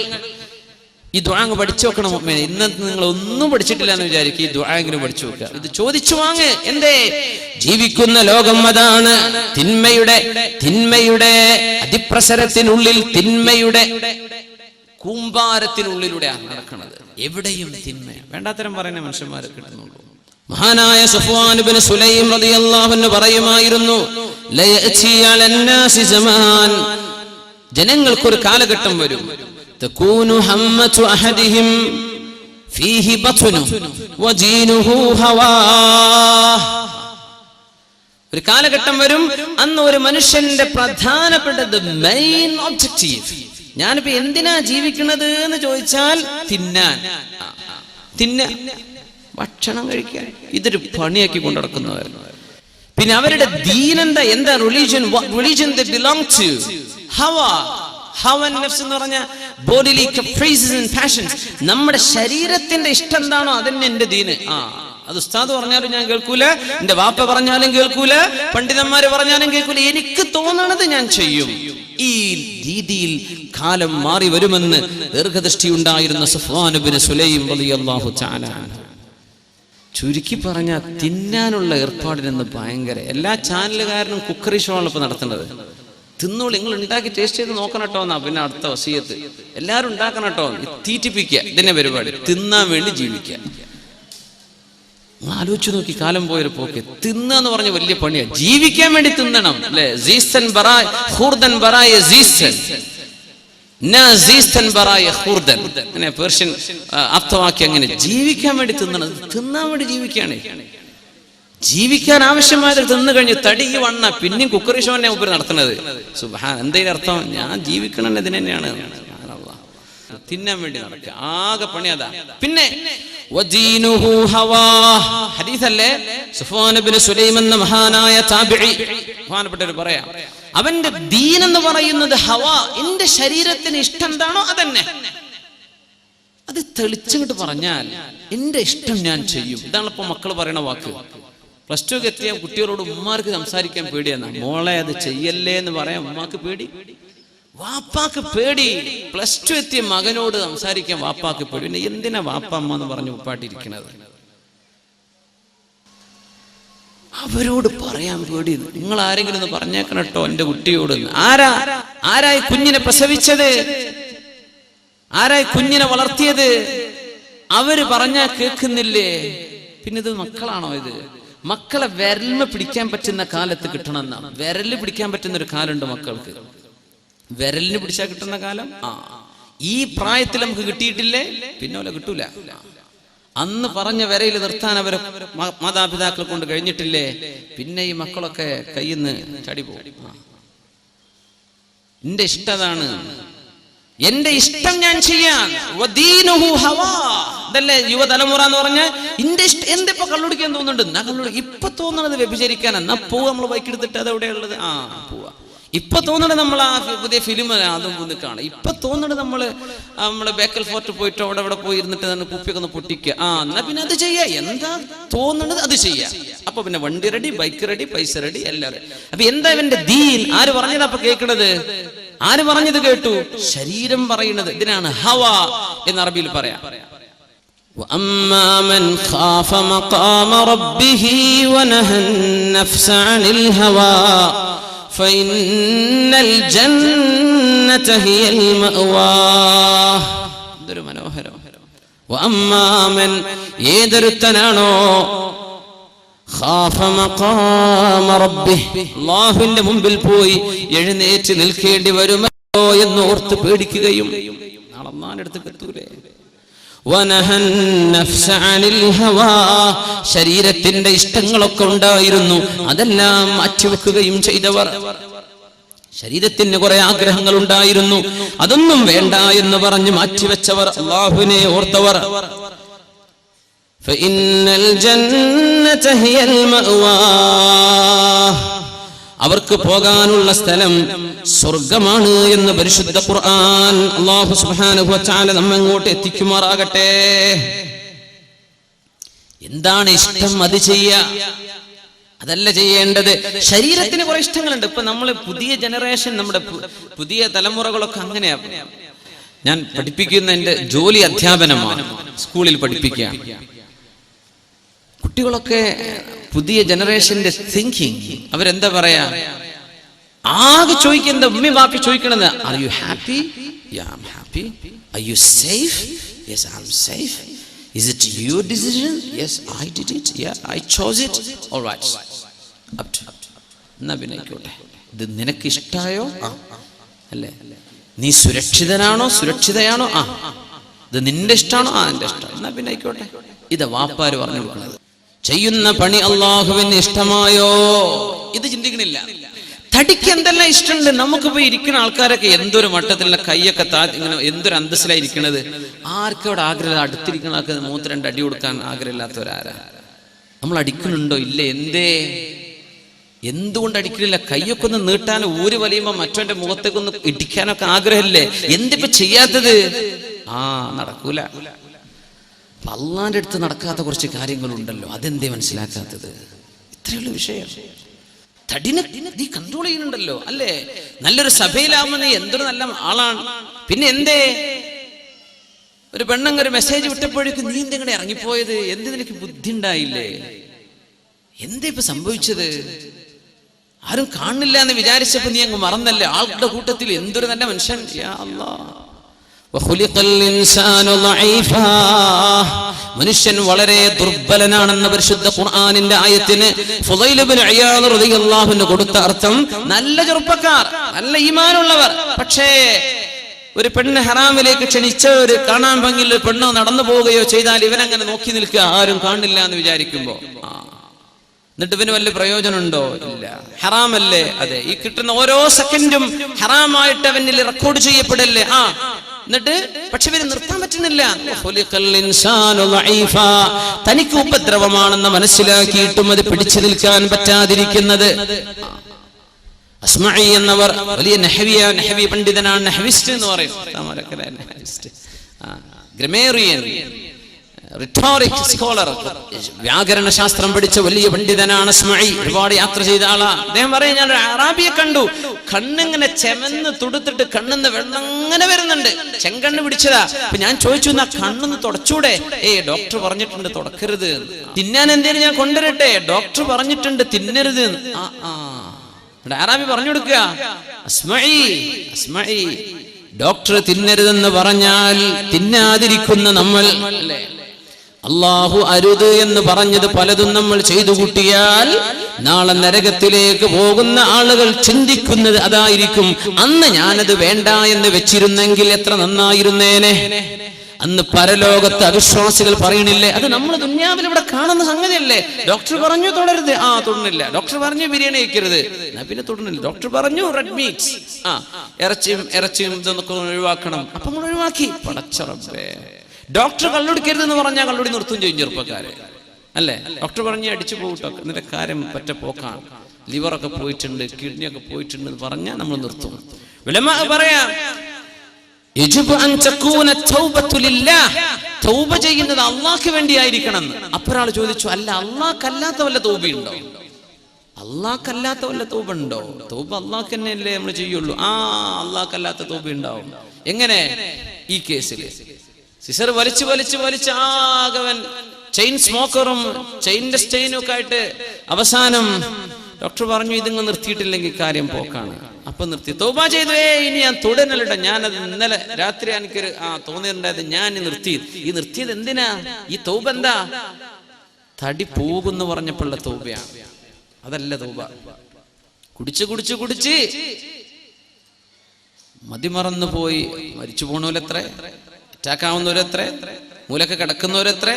ഈ ദുആ പഠിച്ചു വെക്കണം മുഅ്മിനേ. ഇന്നത്തെ നിങ്ങൾ ഒന്നും പഠിച്ചിട്ടില്ല എന്ന് വിചാരിക്കും, ഈ ദുആ എങ്കിലും പഠിച്ചു വെക്കുക. ഇത് ചോദിച്ചു വാങ്ങ്. എന്തേ? ജീവിക്കുന്ന ലോകം അതാണ്. തിന്മയുടെ അതിപ്രസരത്തിനുള്ളിൽ, തിന്മയുടെ കൂമ്പാരത്തിനുള്ളിലൂടെയാണ് നടക്കുന്നത്. എവിടെയും തിന്മ, വേണ്ടാത്തരം പറയുന്ന മനുഷ്യന്മാരെ കിട്ടുന്നുള്ളൂ. മഹാനായ സഫ്വാൻ ഇബ്നു സുലൈം റളിയല്ലാഹു അൻഹു പറയുമായിരുന്നു, ലയഅതി അലന്നാസി സമാൻ, ജനങ്ങൾക്കൊരു കാലഘട്ടം വരും, തകൂനു ഹമ്മതു അഹദിഹിം ഫീഹി ബത്നു വദീനുഹു ഹവാ. ഒരു കാലഘട്ടം വരും, അന്ന് ഒരു മനുഷ്യന്റെ പ്രധാനപ്പെട്ട മെയിൻ ഒബ്ജക്റ്റീവ്, ഞാനിപ്പോ എന്തിനാ ജീവിക്കുന്നത് എന്ന് ചോദിച്ചാൽ തിന്നാൻ, ഭക്ഷണം കഴിക്കാൻ, ഇതൊരു പണിയാക്കി കൊണ്ടു നടക്കുന്നവർ. പിന്നെ അവരുടെ ദീനെന്താ, എന്താ റിലീജിയൻ they belong to, ഹവ നഫ്സ് എന്ന് പറഞ്ഞ ബോഡിലി caprices and passions, നമ്മുടെ ശരീരത്തിന്റെ ഇഷ്ടം എന്താണോ അതന്നെ എന്റെ ദീന്. അത് ഉസ്താദ് പറഞ്ഞാലും ഞാൻ കേൾക്കൂല, എന്റെ വാപ്പ പറഞ്ഞാലും കേൾക്കൂല, പണ്ഡിതന്മാര് പറഞ്ഞാലും കേൾക്കൂല, എനിക്ക് തോന്നണത് ഞാൻ ചെയ്യും. ഈ രീതിയിൽ കാലം മാറി വരുമെന്ന് ദീർഘദൃഷ്ടി ഉണ്ടായിരുന്ന സഫ്വാൻ ഇബ്നു സുലൈം റളിയല്ലാഹു തആല അൻഹു. ചുരുക്കി പറഞ്ഞ തിന്നാനുള്ള ഏർപ്പാടിനെന്ന് ഭയങ്കര. എല്ലാ ചാനലുകാരനും കുക്കറി ഷോ ആണ് ഇപ്പൊ നടത്തേണ്ടത്. തിന്നോളൂ, നിങ്ങൾ ഉണ്ടാക്കി ടേസ്റ്റ് ചെയ്ത് നോക്കണട്ടോ എന്നാ പിന്നെ അടുത്ത വസിയത്ത്. എല്ലാവരും ഉണ്ടാക്കണട്ടോ, തീറ്റിപ്പിക്കുക, ഇതിന്റെ പരിപാടി. തിന്നാൻ വേണ്ടി ജീവിക്കുക. ആലോചിച്ചു നോക്കി കാലം പോയൊരു പോക്ക്. തിന്നാന്ന് പറഞ്ഞ വലിയ പണിയാണ്. ജീവിക്കാൻ വേണ്ടി തിന്നണം അല്ലെ? പേർഷ്യൻ അർത്ഥവാക്യം അങ്ങനെ. ജീവിക്കാൻ വേണ്ടി തിന്നണം, തിന്നാൻ വേണ്ടി ജീവിക്കുകയാണ്. ജീവിക്കാൻ ആവശ്യമായത് തിന്നു കഴിഞ്ഞ് തടി വണ്ണ പിന്നെയും കുക്കറി ഷോനെ ഉപരി നടത്തുന്നത്. സുബ്ഹാൻ, എന്തെങ്കിലും അർത്ഥം? ഞാൻ ജീവിക്കണം ഇതിന് തന്നെയാണ്, തിന്നാൻ വേണ്ടി നടക്കുക. ആകെ പണി അതാ. പിന്നെ ഹദീസല്ലേ, സുഫ്വാൻ ഇബ്നു സുലൈം എന്ന മഹാനായ താബിഈ മഹാനപ്പെട്ടവർ പറയാം, അവന്റെ ദീൻ എന്ന് പറയുന്നത് ഹവാ, എന്റെ ശരീരത്തിന് ഇഷ്ടം എന്താണോ അതന്നെ. അത് തെളിച്ചിട്ട് പറഞ്ഞാൽ എന്റെ ഇഷ്ടം ഞാൻ ചെയ്യും. ഇതാണ് ഇപ്പൊ മക്കൾ പറയണ വാക്ക്. പ്ലസ് ടു എത്തിയ കുട്ടികളോട് ഉമ്മാർക്ക് സംസാരിക്കാൻ പേടിയാണ്. മോളെ അത് ചെയ്യല്ലേ എന്ന് പറയാൻ ഉമ്മാക്ക് പേടി, വാപ്പാക്ക് പേടി. പ്ലസ് ടു എത്തിയ മകനോട് സംസാരിക്കാൻ വാപ്പാക്ക് പേടി. പിന്നെ എന്തിനാ വാപ്പ അമ്മ എന്ന് പറഞ്ഞ് ഉപ്പാട്ടിരിക്കണത്? അവരോട് പറയാൻ പേടി. നിങ്ങൾ ആരെങ്കിലും ഒന്ന് പറഞ്ഞേക്കണം കേട്ടോ എന്റെ കുട്ടിയോട്. ആരായി കുഞ്ഞിനെ പ്രസവിച്ചത്? ആരായി കുഞ്ഞിനെ വളർത്തിയത്? അവര് പറഞ്ഞാ കേൾക്കുന്നില്ലേ? പിന്നെ ഇത് മക്കളാണോ? ഇത് മക്കളെ വിരലിമ പിടിക്കാൻ പറ്റുന്ന കാലത്ത് കിട്ടണം എന്നാണ്. വിരല് പിടിക്കാൻ പറ്റുന്ന ഒരു കാലുണ്ട് മക്കൾക്ക്. വിരലിന് പിടിച്ചാൽ കിട്ടുന്ന കാലം ഈ പ്രായത്തിൽ നമുക്ക് കിട്ടിയിട്ടില്ലേ, പിന്നെ ഓല കിട്ടൂല. അന്ന് പറഞ്ഞ വിരയിൽ നിർത്താൻ അവരെ മാതാപിതാക്കളെ കൊണ്ട് കഴിഞ്ഞിട്ടില്ലേ, പിന്നെ ഈ മക്കളൊക്കെ കയ്യിൽ നിന്ന് ചാടി പോകും. എന്റെ ഇഷ്ടതാണ്, എന്റെ ഇഷ്ടം ഞാൻ ചെയ്യാൻ. ഇതല്ലേ യുവതലമുറ എന്ന് പറഞ്ഞാൽ എന്റെ ഇഷ്ടം. എന്തിപ്പോ കള്ളുടിക്കാൻ തോന്നുന്നുണ്ട്? ഇപ്പൊ തോന്നണത് വ്യഭിചരിക്കാൻ. എന്നാ പോവാ, നമ്മൾ ബൈക്ക് എടുത്തിട്ട് അത് എവിടെയുള്ളത്? പോവാ. ഇപ്പൊ തോന്നണത് നമ്മൾ ആ പുതിയ ഫിലിം അതും ഒന്ന് കാണാം. ഇപ്പൊ തോന്നണത് നമ്മള് ബേക്കൽ ഫോർട്ട് പോയിട്ട് അവിടെ പോയി ഇരുന്നിട്ട് തന്നെ കുപ്പിയൊക്കെ ഒന്ന് പൊട്ടിക്കുക. എന്നാ പിന്നെ അത് ചെയ്യാ. എന്താ തോന്നണത് അത് ചെയ്യാ. അപ്പൊ പിന്നെ വണ്ടി റെഡി, ബൈക്ക് റെഡി, പൈസ റെഡി, എല്ലാവരും. അപ്പൊ എന്താ ഇവന്റെ ദീൻ? ആര് പറഞ്ഞത് അപ്പൊ കേൾക്കണത്? ആര് പറഞ്ഞത് കേട്ടു? ശരീരം പറയുന്നത്. ഇതിനാണ് ഹവ എന്ന് അറബിയിൽ പറയാം. وَأَمَّا مَنْ خَافَ مَقَامَ رَبِّهِ وَنَهَى النَّفْسَ عَنِ الْهَوَى فَإِنَّ الْجَنَّةَ هِيَ الْمَأْوَى. ഇതൊരു മനോഹരം. وَأَمَّا مَنْ ഏതൊരുത്തനാണോ ഖാഫ മഖാമ റബ്ബിഹി, അല്ലാഹുവിന്റെ മുമ്പിൽ പോയി എഴുന്നേറ്റ് നിൽക്കേണ്ടി വരുമോ എന്ന് ഓർത്ത് പേടിക്കുകയും നാളെ അല്ലാഹുവിന്റെ അടുത്ത് എത്തൂലേ. വനഹൻ നഫ്സ അനിൽ ഹവാ, ശരീരത്തിന്റെ ഇഷ്ടങ്ങളൊക്കെ ഉണ്ടായിരുന്നു, അതെല്ലാം മാറ്റിവെക്കുകയും ചെയ്തവർ. ശരീരത്തിന് കുറെ ആഗ്രഹങ്ങൾ ഉണ്ടായിരുന്നു, അതൊന്നും വേണ്ട എന്ന് പറഞ്ഞ് മാറ്റിവെച്ചവർ, അല്ലാഹുവിനെ ഓർത്തവർ. ഫഇന്നൽ ജന്നത ഹിയൽ മഅവാ, അവർക്ക് പോകാനുള്ള സ്ഥലം സ്വർഗമാണ് എന്ന് പരിശുദ്ധ ഖുർആൻ. അല്ലാഹു സുബ്ഹാനഹു വ തആല നമ്മെ അങ്ങോട്ട് എത്തിക്കുമാറാകട്ടെ. എന്താണ് ഇഷ്ടം അത് ചെയ്യുക, അതല്ല ചെയ്യേണ്ടത്. ശരീരത്തിന് കുറെ ഇഷ്ടങ്ങളുണ്ട്. ഇപ്പൊ നമ്മള് പുതിയ ജനറേഷൻ, നമ്മുടെ പുതിയ തലമുറകളൊക്കെ അങ്ങനെയാ. ഞാൻ പഠിപ്പിക്കുന്ന എന്റെ ജോലി അധ്യാപനമാണ്, സ്കൂളിൽ പഠിപ്പിക്കുക. കുട്ടികളൊക്കെ പുതിയ ജനറേഷന്റെ തിങ്കിങ്, അവരെന്താ പറയാ, ആകെ ചോദിക്കുന്നത് ഉമ്മി ബാപ്പി ചോദിക്കണത്, are you happy? Yeah I am happy. Are you safe? Yes I am safe. Is it your decision? Yes I did it. Yeah I chose it. Alright, up to. എന്നാ പിന്നെ ആയിക്കോട്ടെ. ഇത് നിനക്ക് ഇഷ്ടായോ? അല്ലേ? നീ സുരക്ഷിതനാണോ, സുരക്ഷിതയാണോ? ഇത് നിന്റെ ഇഷ്ടമാണോ? എന്റെ ഇഷ്ടം. എന്നാ പിന്നെ ആയിക്കോട്ടെ. ഇത് വാപ്പാര് പറഞ്ഞു കൊടുക്കുന്നത്. ചെയ്യുന്ന പണി അള്ളാഹുവിന് ഇഷ്ടമായോ? ഇത് ചിന്തിക്കണില്ല. തടിക്ക് എന്തെല്ലാം ഇഷ്ടമുണ്ട്. നമുക്ക് പോയി ഇരിക്കുന്ന ആൾക്കാരൊക്കെ എന്തൊരു മട്ടത്തിലുള്ള കൈയൊക്കെ ഇങ്ങനെ എന്തൊരു അന്തസ്സിലായിരിക്കണത്. ആർക്കവിടെ ആഗ്രഹം? അടുത്തിരിക്കുന്ന ആൾക്ക് 3-2 അടി കൊടുക്കാൻ ആഗ്രഹമില്ലാത്തവരാരാ? നമ്മൾ അടിക്കുന്നുണ്ടോ? ഇല്ല. എന്തേ? എന്തുകൊണ്ട് അടിക്കണില്ല? കൈയൊക്കെ ഒന്ന് നീട്ടാൻ, ഊര് വലിയുമ്പോ മറ്റവന്റെ മുഖത്തേക്കൊന്ന് ഇടിക്കാനൊക്കെ ആഗ്രഹമില്ലേ? എന്തിപ്പോ ചെയ്യാത്തത്? നടക്കൂല. അള്ളാന്റെ അടുത്ത് നടക്കാത്ത കുറച്ച് കാര്യങ്ങളുണ്ടല്ലോ, അതെന്തേ മനസ്സിലാക്കാത്തത്? ഇത്രയുള്ള വിഷയം. തടിനെ നീ കൺട്രോൾ ചെയ്യുന്നുണ്ടല്ലോ, അല്ലേ? നല്ലൊരു സഭയിലാവുന്ന നീ എന്തൊരു നല്ല ആളാണ്. പിന്നെ എന്തേ ഒരു പെണ്ണങ്ങ് ഒരു മെസ്സേജ് വിട്ടപ്പോഴേക്കും നീ എന്തെങ്കിലും ഇറങ്ങിപ്പോയത്? എന്ത് നിനക്ക് ബുദ്ധി ഉണ്ടായില്ലേ? എന്തേ ഇപ്പൊ സംഭവിച്ചത്? ആരും കാണില്ല എന്ന് വിചാരിച്ചപ്പോ നീ അങ്ങ് മറന്നല്ലേ? ആളുടെ കൂട്ടത്തിൽ എന്തൊരു നല്ല മനുഷ്യൻ. യാ അല്ലാഹ്, മനുഷ്യൻ വളരെ ദുർബലനാണെന്ന പരിശുദ്ധ ഖുർആനിന്റെ ആയത്തിന് ഫുളൈൽ ഇബ്നു ഇയാദ് റളിയല്ലാഹു അൻഹു കൊടുത്ത അർത്ഥം, നല്ല ചെറുപ്പക്കാർ, നല്ല ഈമാനുള്ളവർ, പക്ഷേ ഒരു പെണ്ണ് ഹറാമിലേക്ക് ക്ഷണിച്ച ഒരു കാണാൻ ഭംഗിയിൽ ഒരു പെണ്ണോ നടന്നു പോവുകയോ ചെയ്താൽ ഇവനങ്ങനെ നോക്കി നിൽക്കുക, ആരും കാണില്ല എന്ന് വിചാരിക്കുമ്പോ. എന്നിട്ട് ഇവന് വല്ല പ്രയോജനമുണ്ടോ? ഇല്ല. ഹറാമല്ലേ? അതെ. ഈ കിട്ടുന്ന ഓരോ സെക്കൻഡും ഹറാമായിട്ട് അവനിൽ റെക്കോർഡ് ചെയ്യപ്പെടല്ലേ? എന്നിട്ട് പക്ഷെ ഇവന് നിർത്താൻ പറ്റുന്നില്ല. തനിക്ക് ഉപദ്രവമാണെന്ന് മനസ്സിലാക്കിയിട്ടും അത് പിടിച്ചു നിൽക്കാൻ പറ്റാതിരിക്കുന്നത്. അസ്മഈ എന്നവർ വലിയ നഹവി പണ്ഡിതനാണ്. നഹവിസ്റ്റ് എന്ന് പറയും. ഗ്രമേറിയൻ, റിട്ടോറിക് സ്കോളർ, വ്യാകരണ ശാസ്ത്രം പഠിച്ച വലിയ പണ്ഡിതനാണ് അസ്മഈ. ഒരുപാട് യാത്ര ചെയ്ത ആളാ. അദ്ദേഹം പറയും, ഞാൻ ഒരു അറാബിയെ കണ്ടു, കണ്ണിങ്ങനെ ചെമന്ന് തുടുത്തിട്ട് കണ്ണിന്ന് വെള്ളം അങ്ങനെ വരുന്നുണ്ട്, ചെങ്കണ്ണ് പിടിച്ചതാ. അപ്പൊ ഞാൻ ചോദിച്ചു, എന്നാ കണ്ണൊന്ന് തുടച്ചൂടെ? ഡോക്ടർ പറഞ്ഞിട്ടുണ്ട് തുടക്കരുത്. തിന്നാൻ എന്തേലും ഞാൻ കൊണ്ടുവരട്ടെ? ഡോക്ടർ പറഞ്ഞിട്ടുണ്ട് തിന്നരുത്. അറാബി പറഞ്ഞു കൊടുക്കുക, അസ്മഈ ഡോക്ടർ തിന്നരുതെന്ന് പറഞ്ഞാൽ തിന്നാതിരിക്കുന്ന നമ്മൾ അല്ലേ? അല്ലാഹു അരുത് എന്ന് പറഞ്ഞത് പലതും നമ്മൾ ചെയ്തു കൂട്ടിയാൽ നാളെ നരകത്തിലേക്ക് പോകുന്ന ആളുകൾ ചിന്തിക്കുന്നത് അതായിരിക്കും. അന്ന് ഞാനത് വേണ്ട എന്ന് വെച്ചിരുന്നെങ്കിൽ എത്ര നന്നായിരുന്നേനെ. അന്ന് പരലോകത്ത് അവിശ്വാസികൾ പറയണില്ലേ, അത് നമ്മൾ ദുന്യാവിൽ ഇവിടെ കാണുന്ന സംഗതിയല്ലേ? ഡോക്ടർ പറഞ്ഞു തുടരുത്, തുടർന്നില്ല. ഡോക്ടർ പറഞ്ഞു ബിരിയാണി കഴിക്കരുത്, പിന്നെ തുടർന്നില്ല. ഡോക്ടർ പറഞ്ഞു റെഡ് മീറ്റ്സ്, ഇറച്ചിയും ഇതൊക്കെ ഒഴിവാക്കണം, അപ്പൊ നമ്മൾ ഒഴിവാക്കി. പടച്ച റബ്ബേ, ഡോക്ടർ കള്ളുടിക്കരുത് എന്ന് പറഞ്ഞാൽ കള്ളുടി നിർത്തും ചെയ്യും ചെറുപ്പക്കാരെ അല്ലേ? ഡോക്ടർ പറഞ്ഞ് അടിച്ചു പോകട്ടോ, എന്നിട്ട് കാര്യം പറ്റ പോക്കാണ്, ലിവറൊക്കെ പോയിട്ടുണ്ട്, കിഡ്നിയൊക്കെ പോയിട്ടുണ്ട് എന്ന് പറഞ്ഞാൽ നമ്മൾ നിർത്തും. ഉലമാ പറയാം, തൗബ ചെയ്യുന്നത് അള്ളാഹ്ക്ക് വേണ്ടിയായിരിക്കണം. അപ്പൊരാൾ ചോദിച്ചു, അല്ല അള്ളാഹ്ക്കല്ലാത്ത വല്ല തൗബയുണ്ടോ? അള്ളാഹ്ക്കല്ലാത്ത വല്ല തൗബ ഉണ്ടോ? തൗബ അള്ളാഹ്ക്ക് തന്നെയല്ലേ നമ്മൾ ചെയ്യുള്ളൂ. അള്ളാഹ്ക്കല്ലാത്ത തൗബ ഉണ്ടാവും. എങ്ങനെ? ഈ കേസില് സിസർ വലിച്ച് ആകവൻ ചെയിൻ സ്മോക്കറും ചെയിൻ്റെ സ്റ്റെയിനും ഒക്കെ ആയിട്ട് അവസാനം ഡോക്ടർ പറഞ്ഞു, ഇതിങ്ങ് നിർത്തിയിട്ടില്ലെങ്കിൽ കാര്യം പോക്കാണ്. അപ്പൊ നിർത്തി. തൗബ ചെയ്തു, ഇനി ഞാൻ തുടരല്ലോ, ഞാനത് ഇന്നലെ രാത്രി എനിക്കൊരു തോന്നിയിട്ടുണ്ടായത്, ഞാൻ നിർത്തിയത് എന്തിനാ? ഈ തൗബ എന്താ? തടി പോകുന്നു പറഞ്ഞപ്പോഴുള്ള തൗബയാണ്, അതല്ല തൗബ. കുടിച്ച് മതിമറന്നു പോയി മരിച്ചു പോണോലെത്ര, അറ്റാക്കാവുന്നവരെത്ര, മൂലൊക്കെ കിടക്കുന്നവരെത്ര.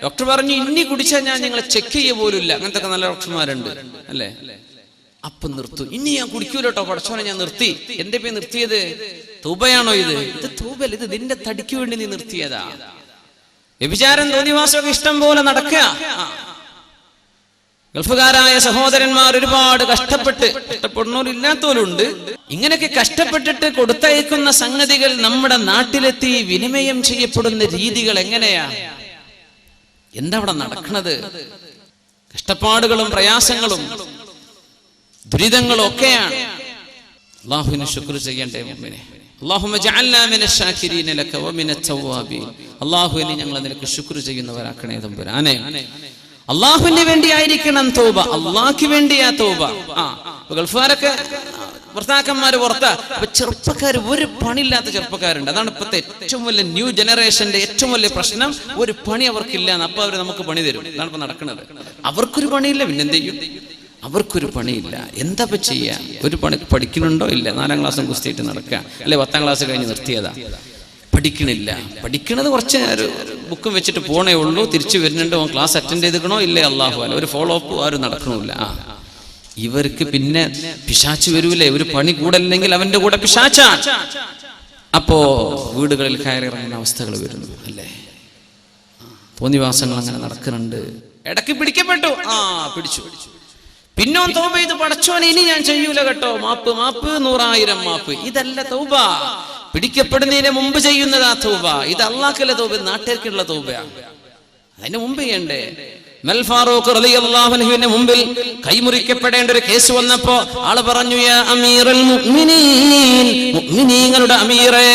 ഡോക്ടർ പറഞ്ഞു, ഇനി കുടിച്ചാൽ ഞാൻ നിങ്ങളെ ചെക്ക് ചെയ്യ പോലുമില്ല. അങ്ങനത്തെ ഒക്കെ നല്ല ഡോക്ടർമാരുണ്ട് അല്ലേ? അപ്പൊ നിർത്തും. ഇനി ഞാൻ കുടിക്കൂലോട്ടോ, പടച്ചോനെ ഞാൻ നിർത്തി. എന്റെ പേര് നിർത്തിയത് തൗബയാണോ? ഇത് തൗബല്ല, ഇത് നിന്റെ തടിക്ക് വേണ്ടി നീ നിർത്തിയതാ. വ്യഭിചാരം തോന്നിവാസമൊക്കെ ഇഷ്ടം പോലെ നടക്കുക. ഗൾഫുകാരായ സഹോദരന്മാർ ഒരുപാട് കഷ്ടപ്പെടുന്നവരില്ലാത്തവരുണ്ട്. ഇങ്ങനെയൊക്കെ കഷ്ടപ്പെട്ടിട്ട് കൊടുത്തയക്കുന്ന സംഗതികൾ നമ്മുടെ നാട്ടിലെത്തി വിനിമയം ചെയ്യപ്പെടുന്ന രീതികൾ എങ്ങനെയാ? എന്താ അവിടെ നടക്കുന്നത്? കഷ്ടപ്പാടുകളും പ്രയാസങ്ങളും ദുരിതങ്ങളും ഒക്കെയാണ്. അല്ലാഹുവിനെ ശുക്ർ ചെയ്യണ്ടേ മുഅ്മിനെ. അല്ലാഹുമ്മ ജഅൽനാ മിനശ് ശാകിരീന ലക വമിനത് തവ്വാബീൻ. അല്ലാഹുവിനെ ഞങ്ങളെ നിനക്ക് ശുക്ർ ചെയ്യുന്നവരാക്കണേ തമ്പുരാനെ. അള്ളാഹുവിന് വേണ്ടിയായിരിക്കണം തൗബ, അള്ളാഹ്ക്ക് വേണ്ടിയാ തൗബ. ഗൾഫുകാരൊക്കെ ഭർത്താക്കന്മാര് പുറത്താ. അപ്പൊ ചെറുപ്പക്കാര്, ഒരു പണിയില്ലാത്ത ചെറുപ്പക്കാരുണ്ട്. അതാണ് ഇപ്പോഴത്തെ ഏറ്റവും വലിയ ന്യൂ ജനറേഷന്റെ ഏറ്റവും വലിയ പ്രശ്നം. ഒരു പണി അവർക്കില്ല, അപ്പൊ അവര് നമുക്ക് പണി തരും. അതാണ് ഇപ്പൊ നടക്കുന്നത്. അവർക്കൊരു പണിയില്ല, പിന്നെന്ത് ചെയ്യും? അവർക്കൊരു പണിയില്ല, എന്താ ചെയ്യാ? ഒരു പണി പഠിക്കുന്നുണ്ടോ? ഇല്ല. 4ാം ക്ലാസ്സും കുസ്തിയിട്ട് നടക്കുക, അല്ലെ 10ാം ക്ലാസ് കഴിഞ്ഞ് നിർത്തിയതാ. പഠിക്കണില്ല. പഠിക്കണത് കുറച്ച് ബുക്കും വെച്ചിട്ട് പോണേ ഉള്ളൂ, തിരിച്ചു വരുന്നുണ്ട്, ക്ലാസ് അറ്റൻഡ് ചെയ്തിക്കണോ ഇല്ലേ അല്ലാഹു അല്ല, ഒരു ഫോളോ അപ്പ് ആരും നടക്കണില്ല. ഇവർക്ക് പിന്നെ പിശാച്ച് വരൂലേ? ഒരു പണി കൂടല്ലെങ്കിൽ അവന്റെ കൂടെ പിശാച്ചാണ്. അപ്പോ വീടുകളിൽ കയറിയിറങ്ങുന്ന അവസ്ഥകൾ വരുന്നു അല്ലേ? തോന്നിവാസങ്ങൾ അങ്ങനെ നടക്കുന്നുണ്ട്. ഇടയ്ക്ക് പിടിക്കപ്പെട്ടു, പിടിച്ചു. പിന്നെ തൗബ ചെയ്ത്, പടച്ചോനെ ഇനി ഞാൻ ചെയ്യൂല കേട്ടോ, മാപ്പ് 100,000 മാപ്പ്. ഇതല്ല തൗബ. പിടിക്കപ്പെടുന്നതിന് മുമ്പ് ചെയ്യുന്നതാ തൗബ. ഇത് അള്ളാഹ്ക്കുള്ള തൗബ, നാട്ടുകാർക്കുള്ള തൗബയാണ്. അതിന് മുമ്പ് ചെയ്യണ്ടേ? ഉമർ ഫാറൂഖ് റളിയല്ലാഹു അൻഹുവിന്റെ മുമ്പിൽ കൈമുറിക്കപ്പെടേണ്ട ഒരു കേസ് വന്നപ്പോ ആള് പറഞ്ഞു, യാ അമീറുൽ മുഅ്മിനീൻ, മുഅ്മിനീങ്ങളുടെ അമീറേ,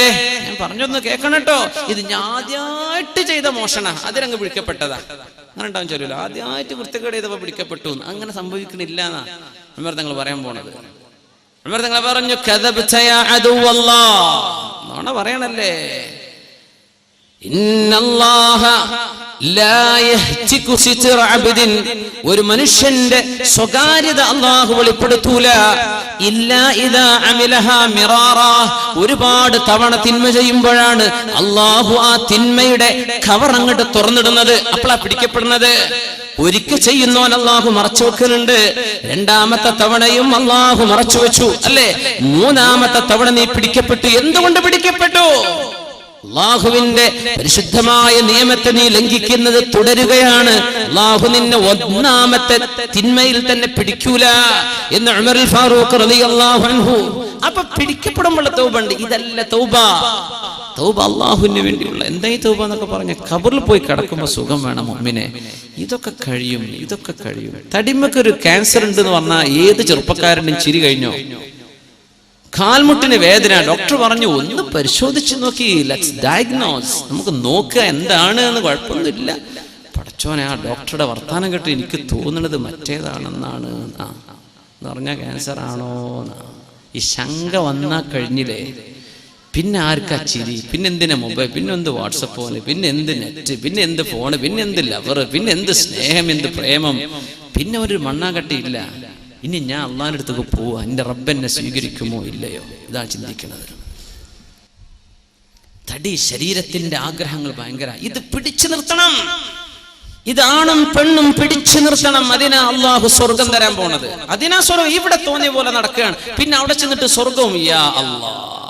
ഞാൻ പറഞ്ഞൊന്ന് കേൾക്കണം കേട്ടോ, ഇത് ഞാൻ ആദ്യമായിട്ട് ചെയ്ത മോഷണ, അതിലങ്ങ് പിടിക്കപ്പെട്ടതാ. അങ്ങനെ ഉണ്ടാവും ചൊല്ലൂല, ആദ്യമായിട്ട് വൃത്തികേട് ചെയ്തപ്പോ പിടിക്കപ്പെട്ടു. അങ്ങനെ സംഭവിക്കണില്ല എന്നാ ഉമർ തങ്ങൾ പറയാൻ പോണത്. ഉമർ തങ്ങൾ പറഞ്ഞു, കദബ്ത യാ അദുവല്ലാഹ്, നോണ പറയണല്ലേ. ഇന്നല്ലാഹ ലാ യഹ്തികു സിത്ര അബ്ദിൻ, ഒരു മനുഷ്യന്റെ സ്വകാര്യത അല്ലാഹു വെളിപ്പെടുത്തൂല. ഇല്ലാ ഇദാ അമിലഹാ മിറാറാ, ഒരുപാട് തവണ തിന്മ ചെയ്യുമ്പോഴാണ് അല്ലാഹു ആ തിന്മയുടെ കവർ അങ്ങോട്ട് തുറന്നിടുന്നത്. അപ്പോഴാ പിടിക്കപ്പെടുന്നത്. ഒരിക്കൽ ചെയ്യുന്നവൻ അള്ളാഹു മറച്ചു വെക്കുന്നുണ്ട്, രണ്ടാമത്തെ തവണയും അള്ളാഹു മറച്ചു വെച്ചു അല്ലേ? മൂന്നാമത്തെ തവണ നീ പിടിക്കപ്പെട്ടു. എന്തുകൊണ്ട് പിടിക്കപ്പെട്ടു? അള്ളാഹുവിന്റെ പരിശുദ്ധമായ നിയമത്തെ നീ ലംഘിക്കുന്നത് തുടരുകയാണ്. അള്ളാഹു നിന്നെ ഒന്നാമത്തെ തിന്മയിൽ തന്നെ പിടിക്കൂല എന്ന് ഉമറുൽ ഫാറൂഖ് റളിയല്ലാഹു അൻഹു. അപ്പൊ പിടിക്കപ്പെടുമ്പോൾ തൗബ ഉണ്ട്. ഇതല്ല തൗബ. തൗബ അള്ളാഹുവിന് വേണ്ടിയുള്ള. എന്തായി തൗബ എന്നൊക്കെ പറഞ്ഞ ഖബറിൽ പോയി കിടക്കുമ്പോൾ സുഖം വേണം മുഅ്മിനെ. ഇതൊക്കെ കഴിയും, ഇതൊക്കെ കഴിയും. തടിമക്കൊരു ക്യാൻസർ ഉണ്ട് എന്ന് പറഞ്ഞാൽ ഏത് ചെറുപ്പക്കാരനും ചിരി കഴിഞ്ഞോ? കാൽമുട്ടിന് വേദന, ഡോക്ടർ പറഞ്ഞു ഒന്ന് പരിശോധിച്ച് നോക്കി, ലെറ്റ്സ് ഡയഗ്നോസ്, നമുക്ക് നോക്കുക എന്താണ് എന്ന്. കുഴപ്പമൊന്നുമില്ല. പടച്ചോനെ, ആ ഡോക്ടറുടെ വർത്താനം കേട്ട് എനിക്ക് തോന്നുന്നത് മറ്റേതാണെന്നാണ് എന്ന് പറഞ്ഞാൽ ക്യാൻസർ ആണോ? ഈ ശങ്ക വന്നാ കഴിഞ്ഞില്ലേ, പിന്നെ ആർക്കാ ചിരി, പിന്നെ എന്തിനാ മൊബൈൽ, പിന്നെ എന്ത് വാട്സപ്പ് ഫോണ്, പിന്നെ എന്ത് നെറ്റ്, പിന്നെ എന്ത് ഫോണ്, പിന്നെ എന്ത് ലവർ, പിന്നെ എന്ത് സ്നേഹം, എന്ത് പ്രേമം, പിന്നെ ഒരു മണ്ണാകട്ടിയില്ല. ഇനി ഞാൻ അള്ളാഹിന്റെ അടുത്തേക്ക് പോവാ, എൻ്റെ റബ്ബ് എന്നെ സ്വീകരിക്കുമോ ഇല്ലയോ? ഇതാ ചിന്തിക്കുന്നത്. തടി, ശരീരത്തിന്റെ ആഗ്രഹങ്ങൾ ഭയങ്കര. ഇത് പിടിച്ചു നിർത്തണം. ഇതാണും പെണ്ണും പിടിച്ചു നിർത്തണം. അതിനാ അള്ളാഹു സ്വർഗം തരാൻ പോണത്. അതിനാ സ്വർഗം. ഇവിടെ തോന്നിയ പോലെ നടക്കുകയാണ്, പിന്നെ അവിടെ ചെന്നിട്ട് സ്വർഗവും യാ അല്ലാഹ്